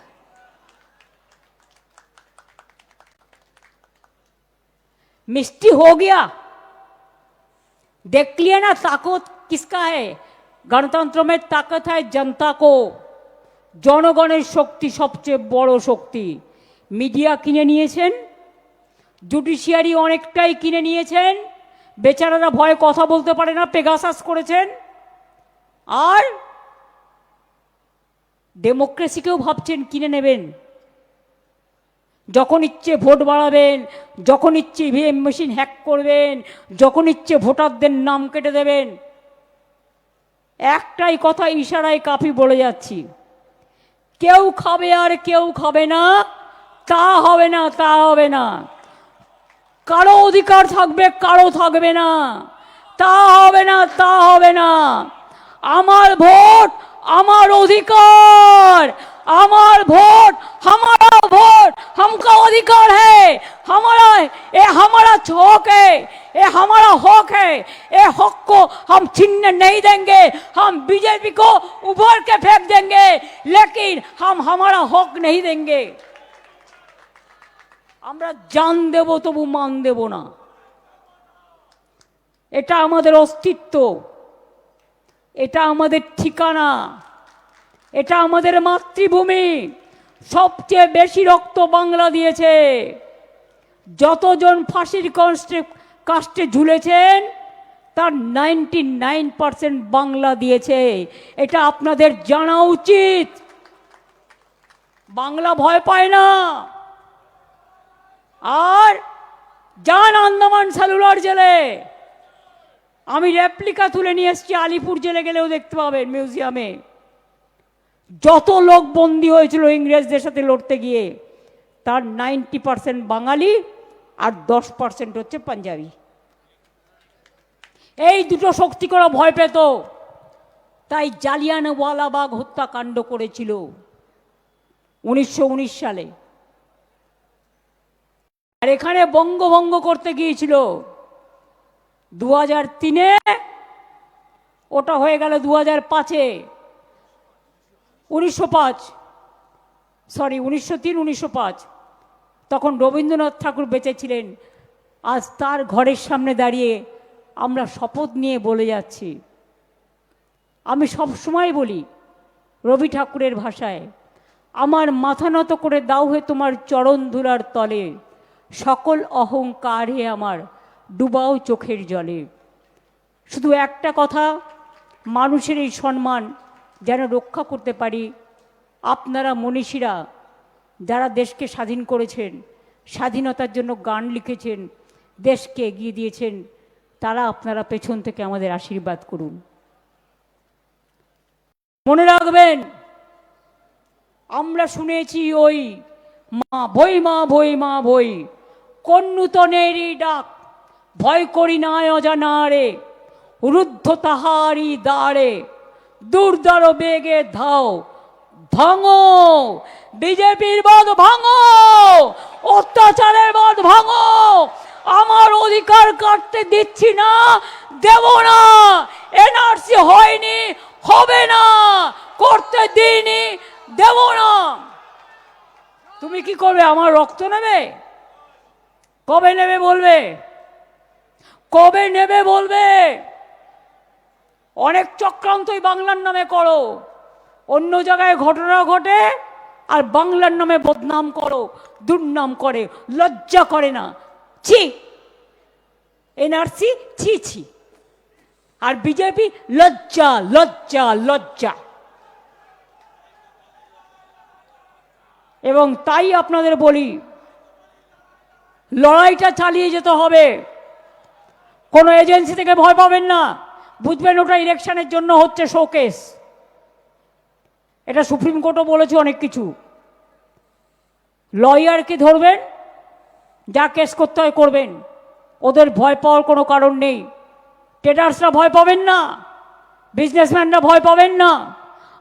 मिस्ट्री हो गया, देख लिया ना ताकत किसका है। गणतंत्र में ताकत है जनता को, জনগণের শক্তি সবচেয়ে বড় শক্তি। মিডিয়া কিনে নিয়েছেন, জুডিশিয়ারি অনেকটাই কিনে নিয়েছেন, বেচারারা ভয়ে কথা বলতে পারে না, পেগাসাস করেছেন। আর ডেমোক্রেসিকেও ভাবছেন কিনে নেবেন। যখন ইচ্ছে ভোট বাড়াবেন, যখন ইচ্ছে ইভিএম মেশিন হ্যাক করবেন, যখন ইচ্ছে ভোটারদের নাম কেটে দেবেন। একটাই কথা ইশারায় কাফি বলে যাচ্ছি, কেউ খাবে আর কেউ খাবে না, তা হবে না, তা হবে না। কারো অধিকার থাকবে, কারো থাকবে না, তা হবে না, তা হবে না। আমার ভোট আমার অধিকার, আমার ভোট हमारा वोट हमका अधिकार है, हमारा ये हमारा हक है, ये हमारा हक है। ये हक को हम छीनने नहीं देंगे। हम बीजेपी को उभर के फेंक देंगे, लेकिन हम हमारा हक नहीं देंगे। আমরা জান দেব তবু মান দেব না। এটা আমাদের অস্তিত্ব, এটা আমাদের ঠিকানা, এটা আমাদের মাতৃভূমি। সবচেয়ে বেশি রক্ত বাংলা দিয়েছে। যতজন ফাঁসির কাস্টে ঝুলেছেন তার 99% বাংলা দিয়েছে। এটা আপনাদের জানা উচিত। বাংলা ভয় পায় না। আর যান আন্দামান সেলুলার জেলে, আমি রেপ্লিকা তুলে নিয়ে এসেছি, আলিপুর জেলে গেলেও দেখতে পাবেন মিউজিয়ামে। যত লোক বন্দী হয়েছিল ইংরেজদের সাথে লড়তে গিয়ে, তার 90% বাঙালি আর 10% হচ্ছে পাঞ্জাবি। এই দুটো শক্তি করা ভয় পেত, তাই জালিয়ানওয়ালাবাগ হত্যাকাণ্ড করেছিল 1919 সালে। আর এখানে বঙ্গভঙ্গ করতে গিয়েছিল 2003-এ, ওটা হয়ে গেল 2005-এ। 1903-1905 তখন রবীন্দ্রনাথ ঠাকুর বেঁচে ছিলেন। আজ তার ঘরের সামনে দাঁড়িয়ে আমরা শপথ নিয়ে বলে যাচ্ছি। আমি সব সময় বলি রবি ঠাকুরের ভাষায়, আমার মাথা নত করে দাও হে তোমার চরণ ধুলার তলে, সকল অহংকার হে আমার ডুবাও চোখের জলে। শুধু একটা কথা, মানুষের এই সম্মান যেন রক্ষা করতে পারি। আপনারা মনীষীরা যারা দেশকে স্বাধীন করেছেন, স্বাধীনতার জন্য গান লিখেছেন, দেশকে এগিয়ে দিয়েছেন, তারা আপনারা পেছন থেকে আমাদের আশীর্বাদ করুন। মনে রাখবেন, আমরা শুনেছি ওই মা ভই, মা ভই, মা ভই, কোন নূতনেরই ডাক, ভয় করি না অজানারে, রুদ্ধ তাহারি দ্বারে, দুর্দার বেগে ধাও, ভাঙো বিজেপির বাঁধ ভাঙো, অত্যাচারের বাঁধ ভাঙো। আমার অধিকার কাটতে দিচ্ছি না, দেব না। এনআরসি হয়নি, হবে না, করতে দিইনি, দেব না। তুমি কি করবে? আমার রক্ত নেবে? কবে নেবে বলবে? কবে নেবে বলবে? অনেক চক্রান্তই বাংলার নামে করো, অন্য জায়গায় ঘটনা ঘটে আর বাংলার নামে বদনাম করো, দুর্নাম করে, লজ্জা করে না? ছি, এনআরসি ছি ছি, আর বিজেপি লজ্জা লজ্জা লজ্জা। এবং তাই আপনাদের বলি, লড়াইটা চালিয়ে যেতে হবে। কোনো এজেন্সি থেকে ভয় পাবেন না। বুঝবেন ওটা ইলেকশনের জন্য হচ্ছে শোকেস। এটা সুপ্রিম কোর্টও বলেছে অনেক কিছু। লয়ারকে ধরবেন, যা কেস করতে হয় করবেন, ওদের ভয় পাওয়ার কোনো কারণ নেই। ট্রেডার্সরা ভয় পাবেন না, बिजनेसमैनরা ভয় পাবেন না।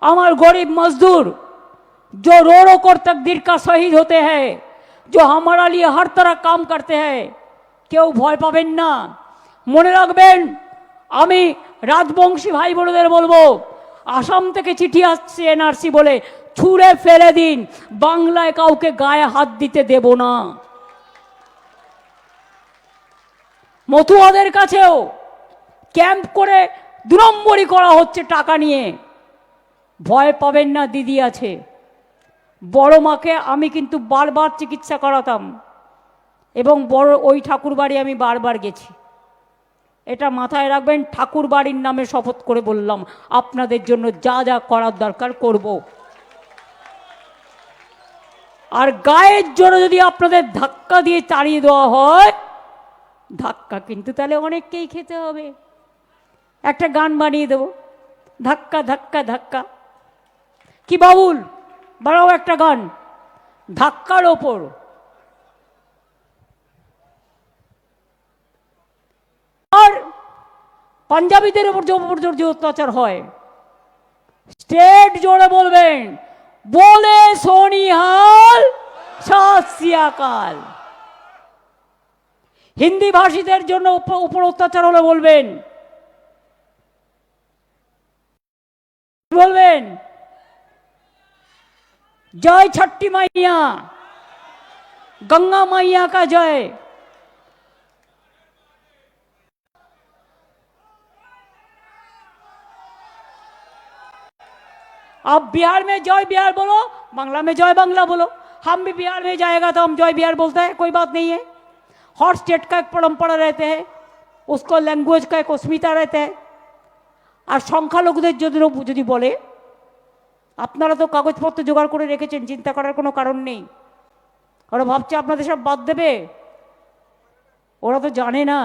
আমার গরিব मजदूर जो रोड़ों को तकदीर का शहीद होते हैं, जो हमारा लिए हर तरह काम करते हैं, কেউ ভয় পাবেন না। মনে রাখবেন, আমি রাজবংশী ভাই বোনদের বলবো, আসাম থেকে চিঠি আসছে এনআরসি বলে, ছুঁড়ে ফেলে দিন। বাংলায় কাউকে গায়ে হাত দিতে দেব না। মতুয়াদের কাছেও ক্যাম্প করে 2 নম্বরই করা হচ্ছে টাকা নিয়ে। ভয় পাবেন না, দিদি আছে। বড় মাকে আমি কিন্তু বারবার চিকিৎসা করাতাম, এবং বড় ওই ঠাকুর বাড়ি আমি বারবার গেছি। এটা মাথায় রাখবেন, ঠাকুর বাড়ির নামে শপথ করে বললাম, আপনাদের জন্য যা যা করার দরকার করব। আর গায়ের জোরে যদি আপনাদের ধাক্কা দিয়ে তাড়িয়ে দেওয়া হয়, ধাক্কা কিন্তু তাহলে অনেককেই খেতে হবে। একটা গান বানিয়ে দেব, ধাক্কা ধাক্কা ধাক্কা। কি বাবুল, বাড়াও একটা গান ধাক্কার ওপর। আর পাঞ্জাবিদের উপর যে অত্যাচার হয়, স্টেট জোরে বলবেন, বলে সোনিহাল সত শ্রী আকাল। হিন্দি ভাষীদের জন্য উপর অত্যাচার হলে বলবেন, বলবেন जय छठी मैया, गंगा मैया का जय। आप बिहार में जय बिहार बोलो, बांग्ला में जय बांग्ला बोलो। हम भी बिहार में जाएगा तो हम जय बिहार बोलते हैं, कोई बात नहीं है। हर स्टेट का एक परंपरा रहते हैं, उसको लैंग्वेज का एक अस्मिता रहता है। और সংখ্যালঘুদের যদি বলে, আপনারা তো কাগজপত্র জোগাড় করে রেখেছেন, চিন্তা করার কোনো কারণ নেই। ওরা ভাবছে আপনাদের সব বাদ দেবে, ওরা তো জানে না,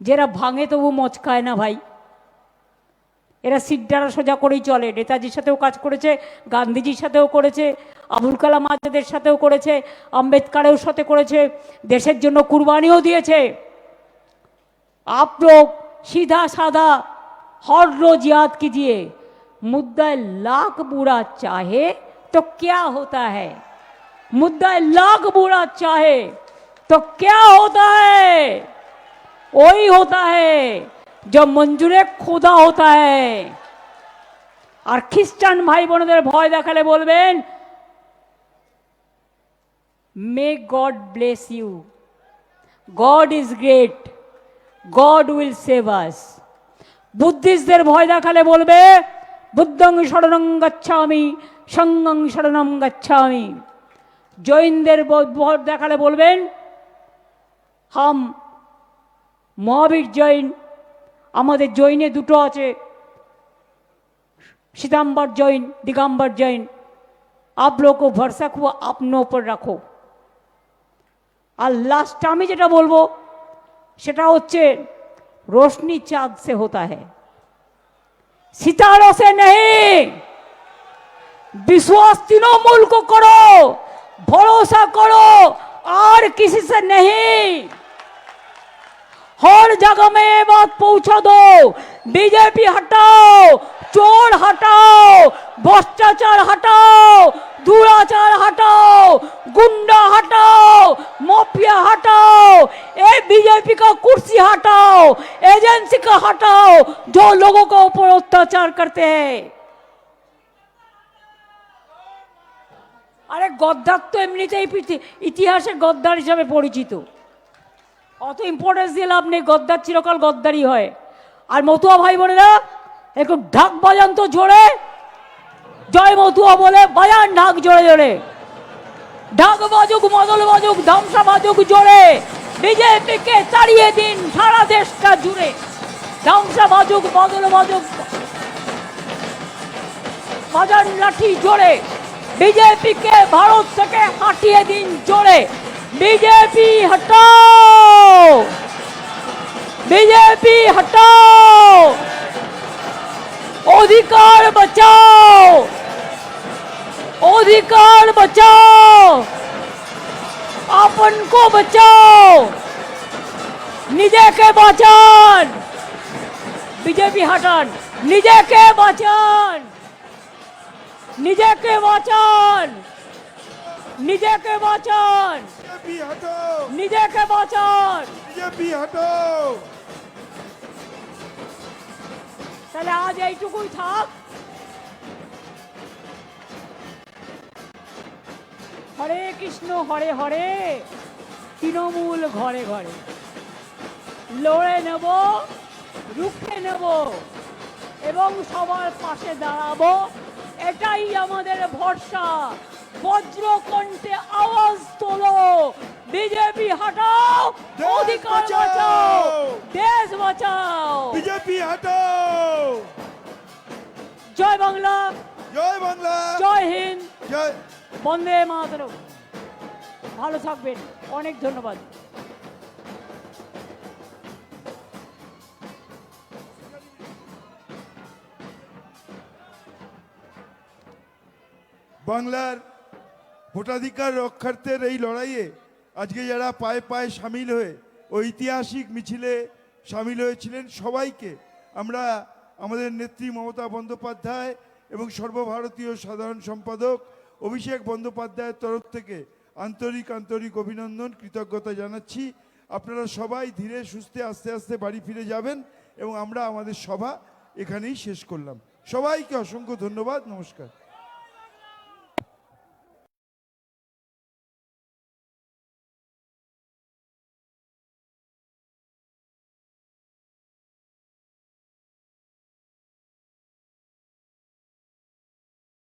যারা ভাঙে তবু মচকায় না ভাই। এরা সিদ্ধারা সোজা করেই চলে। নেতাজির সাথেও কাজ করেছে, গান্ধীজির সাথেও করেছে, আবুল কালাম আজাদের সাথেও করেছে, আম্বেদকারের সাথে করেছে, দেশের জন্য কুরবানিও দিয়েছে। आप लोग सीधा साधा हर रोज याद कीजिए, मुद्दा लाख बुरा चाहे तो क्या होता है, मुद्दा लाख बुरा चाहे तो क्या होता है, वही होता है जो मंजूरे खुदा होता है। और ख्रिस्टान भाई बोनদের ভয় দেখালে বলবেন, may God bless you, God is great, God will save us. বুদ্ধিস্টদের ভয় দেখালে বলবে, বুদ্ধং শরণং গচ্ছামি, সঙ্গং শরণং গচ্ছামি। জৈনদের ভয় দেখালে বলবেন, হাম মহাবীর জৈন। আমাদের জৈনে দুটো আছে, श्वेतांबर जैन, दिगंबर जैन। आप लोगों को भरोसा को अपनों पर रखो। और लास्ट আমি যেটা বলবো সেটা হচ্ছে, रोशनी चांद से होता है, सितारों से नहीं। विश्वास तृणमूल को करो, भरोसा करो, और किसी से नहीं। हर जगह में ये बात पहुंचा दो, बीजेपी हटाओ, चोर हटाओ, भ्रष्टाचार हटाओ, দুরাচার हटाओ, गुंडा हटाओ, माफिया हटाओ, ये बीजेपी का कुर्सी हटाओ, एजेंसी का हटाओ जो लोगों के ऊपर अत्याचार करते हैं। আরে গদ্দার তো এমনিতেই ইতিহাসের গদ্দার হিসাবে পরিচিত, অত ইম্পর্টেন্স দিয়ে লাভ নেই, গদ্দার চিরকাল গদ্দারই হয়। আর মতুয়া ভাই বোনেরা একটু ঢাক বাজান তো জোরে, জয় মতুয়া বলে বাজান ঢাক জোরে জোরে, ঢাক বাজুক, মদল বাজুক, ধামসা বাজুক জোরে, বিজেপিকে তাড়িয়ে দিন সারা দেশটা জুড়ে, ধামসা বাজুক, মদল বাজুক, বাজান লাঠি জোরে, বিজেপিকে ভারত থেকে হাঁটিয়ে দিন জোরে, বিজেপি হটাও, বিজেপি হটাও, अधिकार बचाओ, अधिकार बचाओ, अपन को बचाओ, निजे के बचान, बीजेपी हटान, निजे के बचान, निजे के बचान, निजे के बचान, बीजेपी हटाओ, निजे के बचान। बीजेपी हटाओ। তাহলে আজ এইটুকুই থাক। হরে কৃষ্ণ হরে হরে, তৃণমূল ঘরে ঘরে, লড়ে নেব, রুখে নেব এবং সবার পাশে দাঁড়াবো, এটাই আমাদের ভরসা। বজ্রকণ্ঠে আওয়াজ তোলো, বিজেপি হটাও, অধিকার বাঁচাও, দেশ বাঁচাও, बीजेपी हटाओ। জয় বাংলা, जय बांग्ला, জয় হিন্দ, जय। বন্দে মাতরম। ভালো থাকবেন, অনেক ধন্যবাদ। বাংলার ভোটাধিকার রক্ষার্থের এই লড়াইয়ে আজকে যারা পায়ে পায়ে সামিল হয়ে ঐতিহাসিক মিছিলে সামিল হয়েছিলেন সবাইকে আমরা আমাদের নেত্রী মমতা বন্দ্যোপাধ্যায় এবং সর্বভারতীয় সাধারণ সম্পাদক অভিষেক বন্দ্যোপাধ্যায়ের তরফ থেকে আন্তরিক অভিনন্দন, কৃতজ্ঞতা জানাচ্ছি। আপনারা সবাই ধীরে সুস্থে আস্তে আস্তে বাড়ি ফিরে যাবেন এবং আমরা আমাদের সভা এখানেই শেষ করলাম। সবাইকে অসংখ্য ধন্যবাদ, নমস্কার।